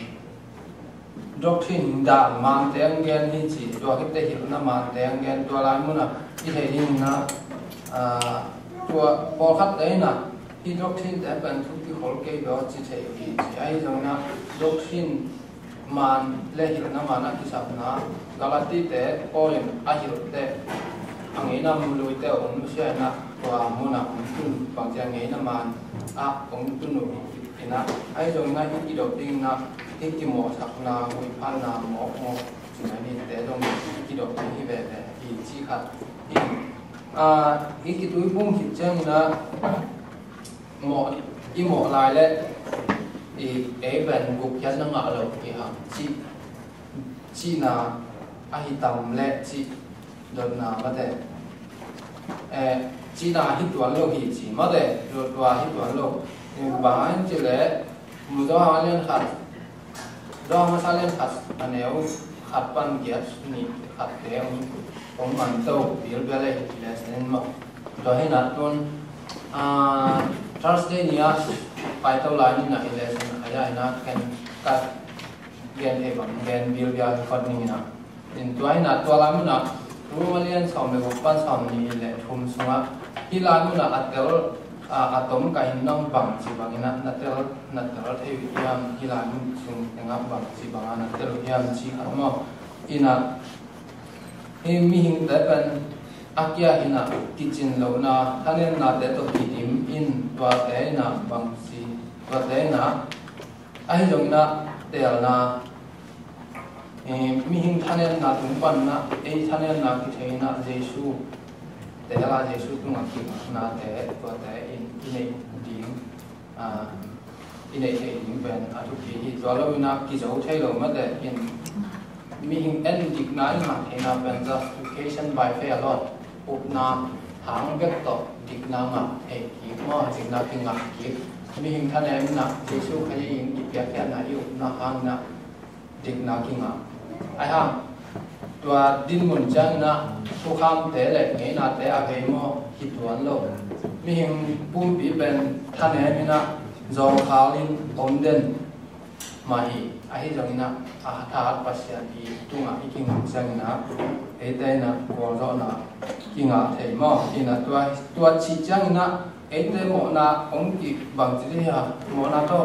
dốc thiên đã mang tiếng gen hít chỉ rồi hít để hiểu na mang tiếng gen tua lại muốn na hít thầy đi na tua bỏ khát đấy na hít dốc thiên để bạn thu cái khổ cây đó chỉ thầy đi chỉ ai giống na dốc thiên man le hiểu na man na cái sập na galati te poem ahil te angi nam lui te on sia na wa mona tun bang jang ngai na man a ong tun no ina ai jong na hi do ting na hi ki mo sak na wi phan na mo chi na ni te dong ki do hi ve ve hi chi khat hi ki tu bung hi chang na mo lai le e ben guk yan na nga lo ki ha chi na ai tầm lệ chị đợt nào mà thế chị nào hít toán lô thì chỉ mất đấy rồi qua hít toán lô nhưng bà anh chỉ lẽ một do họ lên khát do mà sao lên khát nếu khát ban kiệt nhị khát thế ông mình tàu biểu biểu đây là nên mà rồi hay là tuần Thursday nhá phải tàu lại như này là hay là cái ta gen hay bằng gen bill bia phật ni na in tua na tua lam na Romalian som me gopan som ni le thum sunga hilan na atel atom ka hinong bang si bangina natel thei yam hilan sung tenga bang si banga natel yam si kharmo ina mi hing da ban akia ina kitchen lo na thanen na te to kitim in tua te na bang si tua te na ai jong na tel na mi hing thanen na tung pan na ei thanen na ki thei na Jesu te la Jesu tung a ki na te tua te in inei ding inei thei ding ben a tu ki hi tua lo na ki zo thei lo ma te in mi hing en dik na in ma thei na ben justification by faith alone up na hang vek to dik na ma e ki mo jing na ki nga ki mi hing thanen na Jesu khai in ki pya kya na yu na hang na dik na ki nga ai ha tua din mun chang na su kham te le nge na te a ve mo hi tuan lo mi hing pum pi ben thane mi na zo khalin om den ma hi a hi jong na a tha pasya hi tunga hi king chang na e te na ko zo na ki nga thei mo ina tua chi chang na e te mo na ong ki bang chi ha mo na to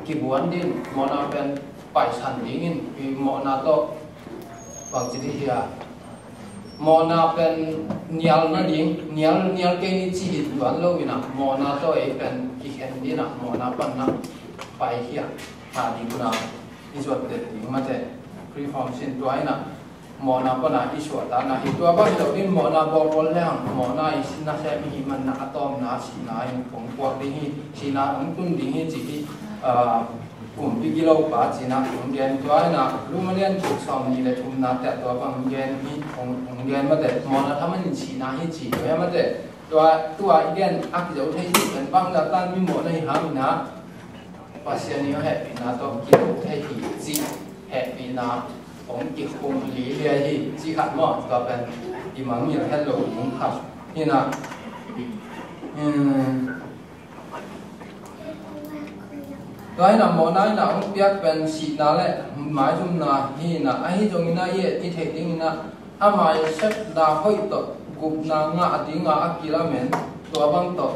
ki buan din mo na ben pai san ding in mo na to bang chi hi mo na pen nial na ding nial ke ni chi hi tuan lo ina mo na to e pen ki khen di na mo na pan na pai hi ha di na i suat de ding ma te free from sin tuai na mo na pa na i suat ta na hi tua ba lo din mo na bol bol lang mo na i sin na se mi man na atom na si na in pong kwa di hi si na ong tun di hi chi hi pi kilo pa chi na ong gen tuai na Romalian chuk som ni le thum na te to bang gen hi ong gen ma te mo na thaman chi na hi chi ya ma te tua gen ak jo thei hi ben bang da tan mi mo na hi ha mi na pasien ni he pi na to ki thei hi chi he pi na ong ki khum li le hi chi khat mo to ben i mang mi hello ong khat ni na Toai na mo nai na ong piak pen si na le mai jum na hi na ai jong na ye i the ding na amai sep da hoi to gup na nga adinga akila men to bang to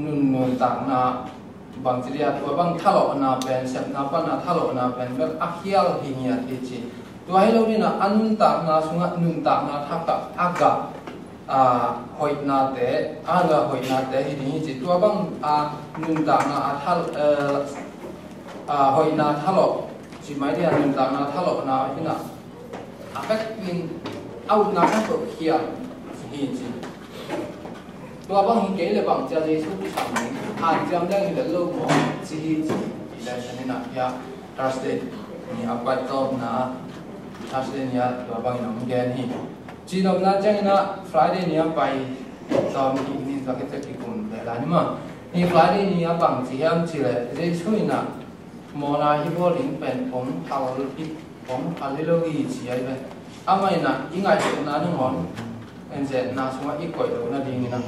nun tak na bang chiria to bang thalo na pen sep na pa na thalo na pen ber akhial hi nia ti chi toai lo ni na anun tak na sunga nun tak na thaka aga hoi na te aga hoi na te hi ni chi to bang nun tak na thal hoi na thalo chỉ mấy đi ăn ta na thalo na thế nào affect in out na các tổ kia gì gì tua bang hình kế là bằng cha gì số sản phẩm hàng trăm đang là lâu mỏ gì gì là cho nên là ya Thursday ni apa top na Thursday ni tua bang nằm gen hi chỉ nằm na chẳng na Friday ni bay tao mình đi ra cái cái cùng để là nhưng mà ni Friday ni bằng chỉ em chỉ là dễ suy na mo na hi bo ling pen pom thal hi pom hallelujah chi ai ben amai na ingai se na ni mon en je na sunga i koi lo na ding na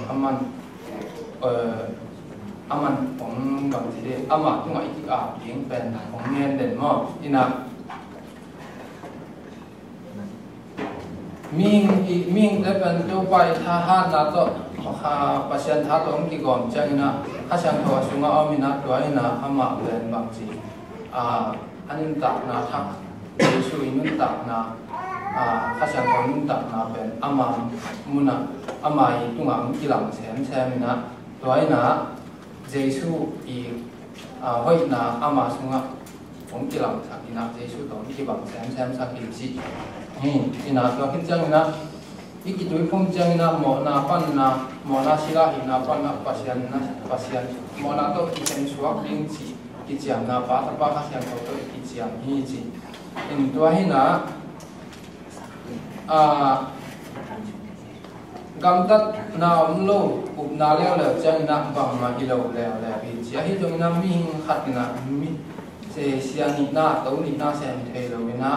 aman pom bang chi de ama tunga i a ling pen pom ngen den mo ina ming de pen to pai tha ha na to ha pasien tha tong ki gom chang na ha sang tho sunga amina toai na ama ben bang chi anin tak na thak Jesu inun tak na khasang konun tak na ben ama muna ama i tunga kilang sem na toai na Jesu i hoi na ama sunga ong kilang sakina Jesu tong ki bang sem sakin chi ina to kin chang na iki tui phum chang na mo na pan na mo na sila hi na pan na pasian mo na to ki chen suak ding chi ki chiam na pa ta pa khasian to to ki chiam hi chi in tua hi na gam tat na lo up na le chang na bang ma hi lo le hi chi hi jong na mi khat na mi se sia ni na to ni na se mi thei lo na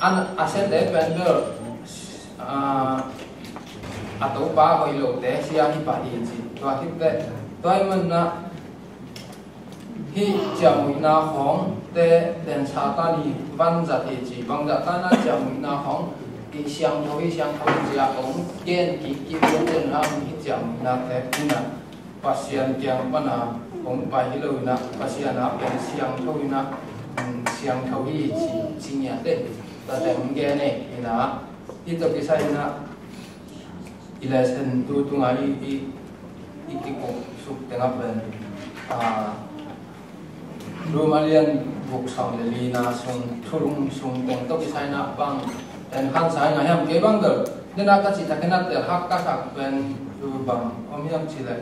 an asen de ben ber to pa hoi lo te sia hi pa hi chi tua hi te toai man na hi chạm na hong te den sa ta ni văn giả thì chỉ bằng giả ta na chạm na hong cái xiang thôi chỉ ông kiên cái vấn đề là hi chạm na te na pasien yang mana ông bài hi lôi na pasien na bên xiang thôi na xiang thôi hi chỉ nhẹ đấy ta để ông nghe này thì na ít tập cái sai na election tu ngai cái cuộc sụp tiếng Anh bên Romanian buộc sòng để li na sung thurung sung công tốc cái sai na bang dan han sai na ham ke bang der nên là cái gì ta cái nát để hắc các hắc bên bang om yang chỉ lại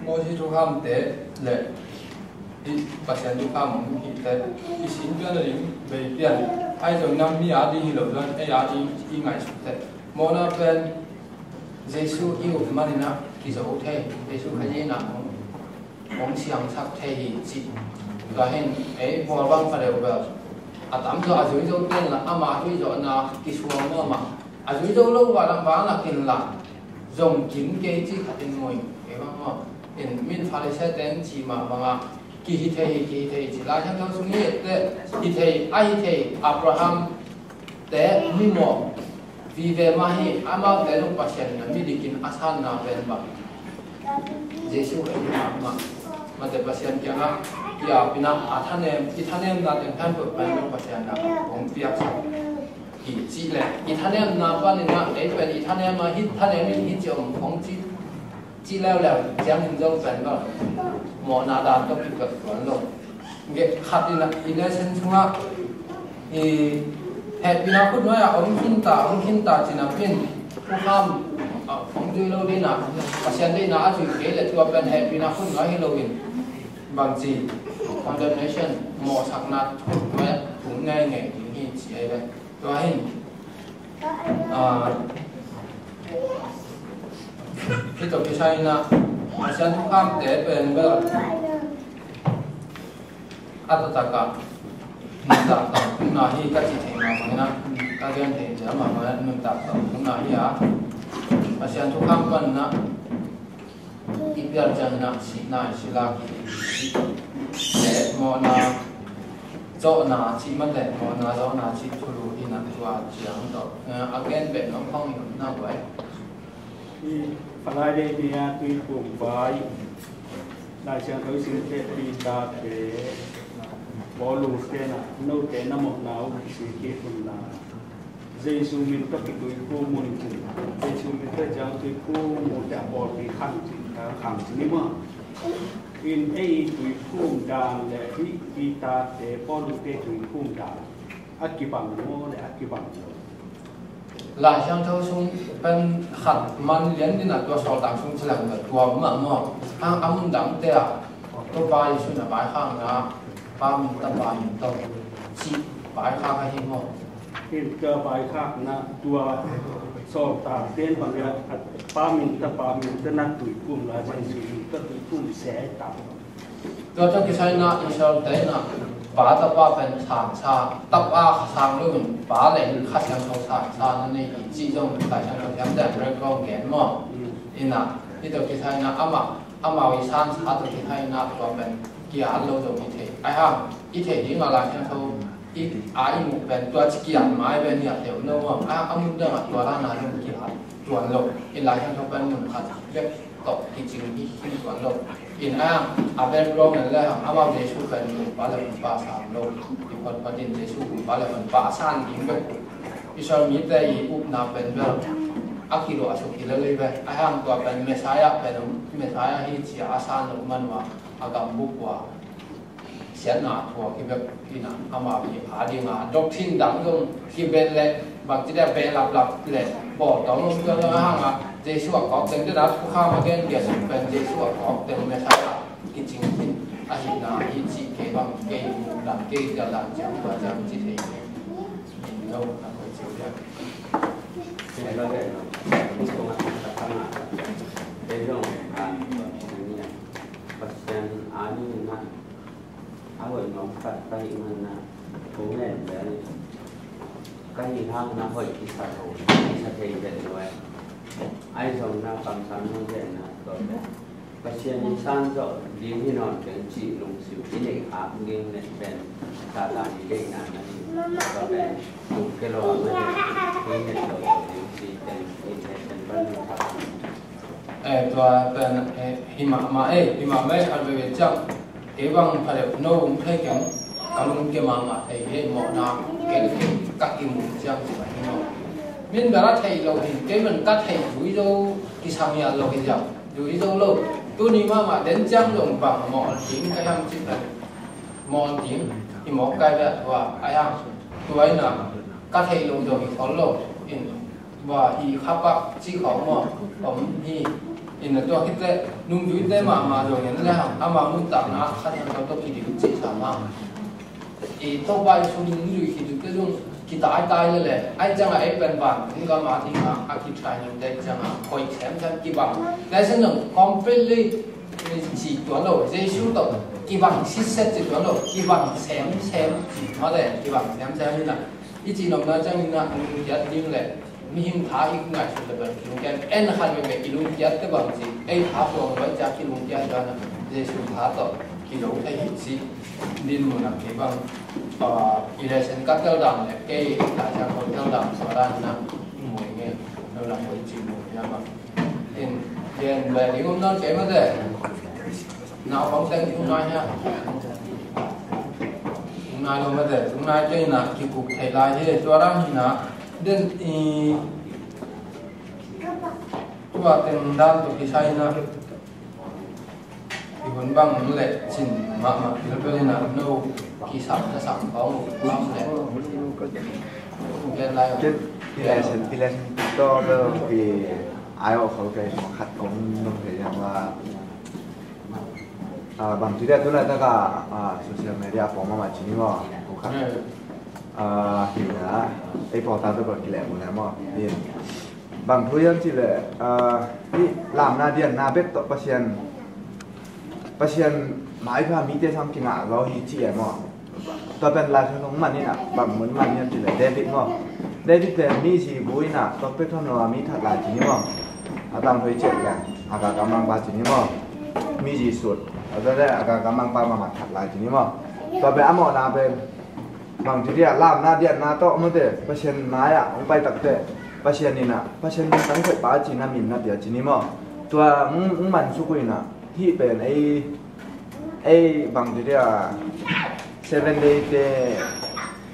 ngồi chỉ thu ham để lệ đi bắt sen thu ham thì để đi xin cái này về tiền ai rồi năm mi á đi hiểu rồi ai á đi ngày sụp thế mỗi năm bên Giêsu yêu mà đi na thì dấu thế Giêsu hay gì nào ông xiang sắc thế thì chỉ là hiện ấy bỏ băng phải đều vào tạm cho ở dưới dấu tên là ama dưới dấu là cái số nữa mà ở dưới dấu lâu và làm bán là tiền là dùng chính cái chỉ khát tiền mồi cái băng mà hiện min phải là sẽ tên chỉ mà bằng kỳ thế chỉ là trong câu suy nghĩ thế kỳ thế ai thế Abraham thế mi mò vì về mà hi ama thế lúc bắt sen là mi đi kinh asan na về mà Giêsu hay mà để bắt sen kia ha ya pina ithanem na den kan ko ban ko pasya na ong piak sa ki chi le ithanem na pa ni na e pen ithanem ma hit thanem ni hit jom ong chi lao jam hin jong ban ba mo na da to ki ka kon lo nge khatina election chunga pina khut no ya ong hin ta china pin ku ham ong dui lo đi na pasya đi na chu ke le tu ban pina khut no hi lo in bằng gì condemnation mò sạc nát mẹ cũng nghe những gì chị ấy vậy tôi hình khi tôi cái sai na xem thuốc ham để bên bên atataka mình tạo tạo cũng là hi các chị thấy mà phải na các em thấy chả mà mình tạo tạo cũng là hi à và xem thuốc ham bên na ít giờ chân na xí là để mò na chỗ na chỉ mất để mò na chỗ na chỉ thu lù đi na qua chiang đó again bên nó không hiểu nào vậy phần hai đây thì tuy cùng với đại diện đối xử thế thì ta để bỏ lù thế na nô thế na một nào sự kia cũng là Giêsu mình có cái tuổi cô muốn chừng Giêsu mình có giáo tuổi cô muốn đã bỏ cái khăn chừng mà in ai tuổi phun đàn để khi ta để bỏ lù thế tuổi phun đàn ác kỳ bằng nó để ác kỳ bằng lại sang thâu sung bên khát man liên đi là tua sầu đằng sung chỉ là tua mà âm đằng thế à tua bài sung là bài hàng à ba mình ta bài mình tao chỉ bài hàng hay gì mà in cơ bài khác na tua sầu ta tên bằng cái ba mình ta na tuổi phun là chân sự cái tuổi phun sẽ tạo tua cho cái sai na Israel thế na bà ta ba phần sản sa tập a sang luôn bà lại khát sang sâu sản sa nên này chỉ trong tại sang trong nhóm đại rồi con kén mà ina đi từ cái thay na ama vì san sa từ cái thay na của mình kia lâu rồi như thế ai ha ít thế thì mà lại sang sâu ít ai một bên tua chỉ kia máy bên nhà tiểu nô mà muốn đâu mà tua ra nào trong kia chuẩn lâu in lại sang sâu bên mình khát biết tộc thì chừng ít chuẩn lâu in bên rong này là bao giờ số phần ba là ba sản lâu thì phần phần tiền số ba là phần ba sản những cái Israel mỹ tây úp nạp bên bên akilo asuk kilo lấy về tua bên Messiah hi chỉ asan lúc mình mà agam buk qua xét nạp thua cái việc khi nào bị đi ngã doctrine đẳng dung khi bên lệ bằng chỉ là về lặp lệ bỏ tổng luôn cho nó hàng Giêsu có tên cái đó cũng không mà cái việc bên Giêsu có tên Messiah cái chính hiện na hi chỉ cái bằng cái làm cái giờ làm chẳng và chẳng chỉ thấy đâu là phải chịu được cái đó đấy công an tập tham gia cái đó bắt sen anh na áo quần nón phát tay mình na cũng này để cái gì thang na hội cái sản phẩm cái sản phẩm để rồi ai dùng na cầm sản phẩm để na rồi ประเทศนี้สร้างจะดีที่นอนเป็นจีลงสิวที่ในขาเงี้ยเป็นตาตาดีเก่งงานนั้นก็เป็นถูกเกล้าไม่ได้ที่เห็นตัวจีเป็นอินเทอร์เน็ตบ้านครับตัวเป็นหิมะมาหิมะไม่อันเป็นจังบางพาร์ทโน้มให้แก่กำลังเกี่ยมาไอ้หมอนาเกี่ยวกับกิมุจังสิบหิมะมินเวลาไทยเราเห็นเกี่ยมันกัดไทยอยู่ที่ที่สามีเราเห็นจังอยู่ที่เราตัวนี้มาเดินจังลงบางหมอทิ้งก็ยังจิตหมอทิ้งที่หมอใกล้แบบว่าไอ้ยังตัวไอ้น่ะกัดไทยลงตรงนี้เขาโลกอินว่าอีขับปักจีเขาหมอผมที่อินตัวคิดเลยนุ่มยุ่ยได้มาโดยเห็นแล้วอามานุ่มต่างนะขั้นเราต้องคิดดูจีสามารถอีตัวใบชนิดนี้คิดดูก็ต้องคิดตายเลยไอ้จังไอ้เป็นบ้านที่ก็มาที่มาอาคิดใช้ยังได้จังคอยแถมกี่บางแต่ฉันนึก completely จีตัวเราจะสู้ต่อกี่บางสิเซตจีตัวเรากี่บางแถมมาเลยกี่บางแถมนี่นะอีจีน้องน่าจังนี่นะยัดดิ้งเลยมีหิมท้าอีกหน่อยสุดเลยลุงแกเอ็นขันไปกิลุงยัดก็บางจีไอ้ท้าลงไว้จากกิลุงยัดกันจะสู้ท้าต่อกิโลไทยจีดินมันนักกี่บางอิเลชันกัดเท่าดังเนี่ยเกย์หลายชั้นคนเท่าดังสระนะมวยเงี้ยเราหลังมวยจีนมวยยังแบบเรียนแบบนี้ก็น้องเจ๋งมากเลยน้าฟังเสียงทุ่งนายฮะทุ่งนายลงมาเลยทุ่งนายเจ้าหน้าที่กุกไทยลายที่ตัวร่างนี่นะเดินตัวเต็มด้านตัวที่ใช่นะที่คนบางนั่นแหละจินมาแล้วก็เลยนะโน้ที่สับจะสับเขาบางแหละเรียนอะไรที่แรกก็เริ่มที่ไอ้เขาเคยขัดของน้องเคยยังว่าบางทีได้ทุนแล้วก็โซเชียลมีเดียฟอร์มมาจริงมั้งเขาขัดเห็นนะไอ้พอตาตัวกิเลสหมดแล้วมั้งนี่บางทุกอย่างที่เลยที่ลามนาเดียนนาเบ็ดต่อประเชียนหมายความมีแต่ทำกินอ่ะเราฮีจีมั้งตัวเป็นลายชนของมันนี่นะบางเหมือนมันเนี่ยที่เลยเดวิดมั้งเดวิดเป็นมีชีบุยนะตัวเป็นท่านว่ามีทัดลายจริงมั้งอาตามเคยเจ็บกันอากาศกำลังบาดจริงมั้งมีจีสุดแล้วได้อากาศกำลังปามาทัดลายจริงมั้งตัวเป็นอมอนาเป็นบางทีเดียลามนาเดียนนาโตมันเตะประเชียนไม้อะมันไปตักเตะประเชียนนี่นะประเชียนตั้งแต่ป้าจีน่ามินนาเดียจริงมั้งตัวมันสุกุยนะที่เป็นไอ้บางทีเดีย7 day เต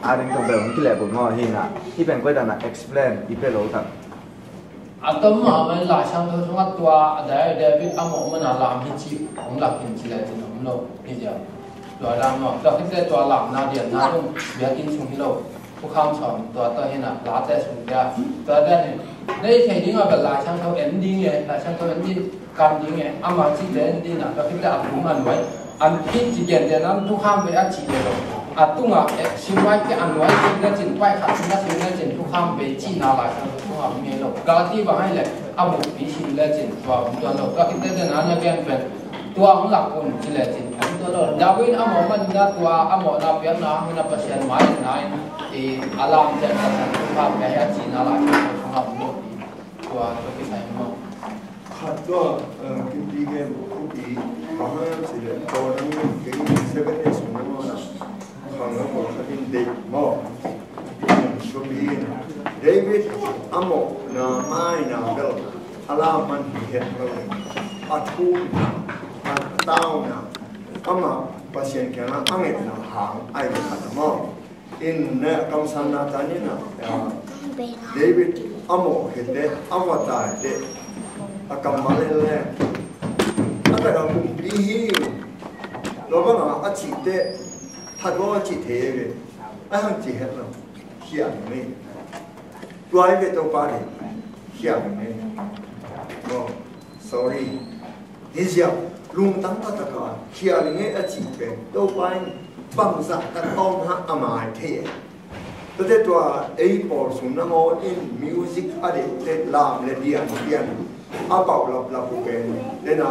อาริงตัวเบลที่แหลบุญมอหินะที่เป็นก็จะน่ะ explain อีเปโลตันอัตมามันหลายช่างทั้งตัวเดวิดอามมันลามฮิจิของหลักฮิจิเลยที่น้องเราพี่เจ้าตัวลามเนาะเราคิดว่าตัวลามนาเดียนนาต้องเบียกินสุ่มที่เราผู้ข้ามสอนตัวเห็นน่ะลาแต่สุ่มยาตัวได้ในเทดิ้งแบบหลายช่างเขาเอ็นดิ้งไงหลายช่างเขาเอ็นดิ้งการดิ้งไงอามาจีเดนดิ้งน่ะเราคิดว่าอันรู้มันไว้อันที่จีเดียนเดียนั้นทุกข้ามไปอันจีเดียนอันตุ้งอ่ะชิมไว้ที่อันไว้ที่นั่นจินไว้ขัดที่นั่นจินทุกข้ามไปจีนาหลายช่างทุกข้ามมีหรอกการที่ว่าให้แหละอาบุปีชิมแล้วจินตัวเราก็คิดว่านั้นเนี่ยเป็นตัวของหลักคนจิเลจินตัวเราดาวินอามอมันนัดตัวอามอนับเปียนามันนับเปอร์เซ็นต์มาในอารามจะเป็นภาพแห่งจีนอะไรของเราตัวที่ใส่หม้อขัดตัวกินดีเกมทุกปีบางอย่างสิเลยตอนนี้กิน7 days มั้งนะข้างนอกก็กินเด็กหม้อช่วงนี้เดวิดอามอนาไม่นาเบลอารามมันเห็นเลยอัดทูอัดเต้านะอามาประเชียนแค่นั้นอันนี้นะหางไอ้เด็กขัดหม้ออินเนี่ยคำสั่งนาตานี่นะเดวิดอามอเห็นเด็กอามอตายเด็กอากำมาเล่นเล่นอันนั้นก็ดีเราก็มาอัดจีเด็กถ้าว่าจีเทเลยไอ้หังจีเห็นแล้วเขียนนี่ตัวไอ้เด็กตัวป้าเนี่ยเขียนนี่ก็ sorry นี่เสียลุงตั้งแต่ก่อนเขียนนี่อัดจีเป็นตัวไปบังสักกันต้องหาอามาเทียแต่ตัวไอ้ปอร์สุนทรอินมิวสิกอะไรเด็ดลามเลเดียนอาเป่าเราพูดกันเดน่า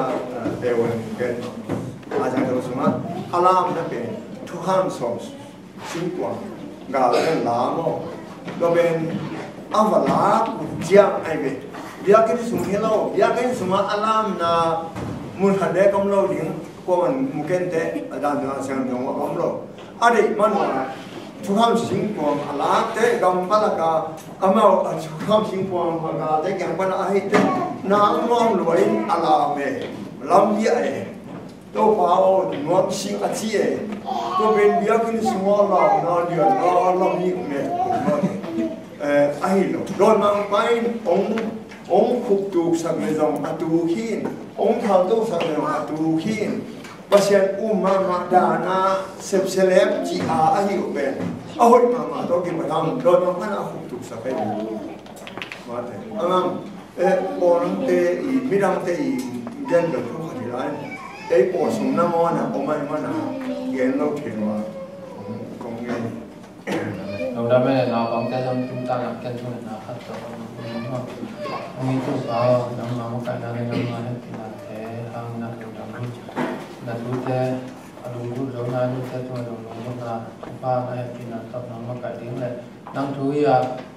เดวันกันอาจารย์เราสมัครอาลามนั่นเป็นทุกข้ามสองสิ่งตัวกาเป็นลามก็เป็นอาวลาเจียไอเวเบียกินสมัยเราเบียกินสมัยอาลามนะ mun hade kom lo ding ko man muken te adan na sang dong kom lo ade man wa chukham sing ko ala te gam palaka amao chukham sing ko ma te gyang pan a hi te na ngom loin ala me lam ya e to pa o ngom sing a chi e to ben bia kin small la na dia na lam ni me a hi lo don mang pain ông khúc tục sắc người dòng à tu khiên ông thao tu sắc người à tu khiên bác sĩ mà đà na xếp xếp chỉ à hiểu bên à hồi mà tôi kêu mà thằng rồi nó phải là khúc tục sắc cái mà thế anh bọn tê mi đăng tê dân được không phải là tê bỏ xuống nam mô nè ông anh mà nè gen lâu thiệt mà công nghệ đầu đó bây giờ nó còn cái trong chúng ta làm cái chỗ này nó hết rồi ông itu sao nang mau cái này nang mau hết thì là thế hàng nang đầu đó là thứ thế đúng đúng rồi nang thứ thế thôi đúng đúng là ba này thì là tập nang mau cái tiếng này nang thứ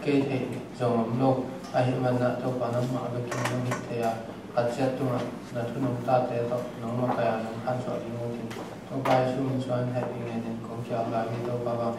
cái thì dòng ẩm lô ai mà là tập vào nang mau cái tiếng nó thế cắt chết tu là thứ nông ta thế tập nang mau cái nang khăn sỏi đi ngô thì tôi bay xuống xoan hết thì ngày thì cũng chào lại đi tôi ba ba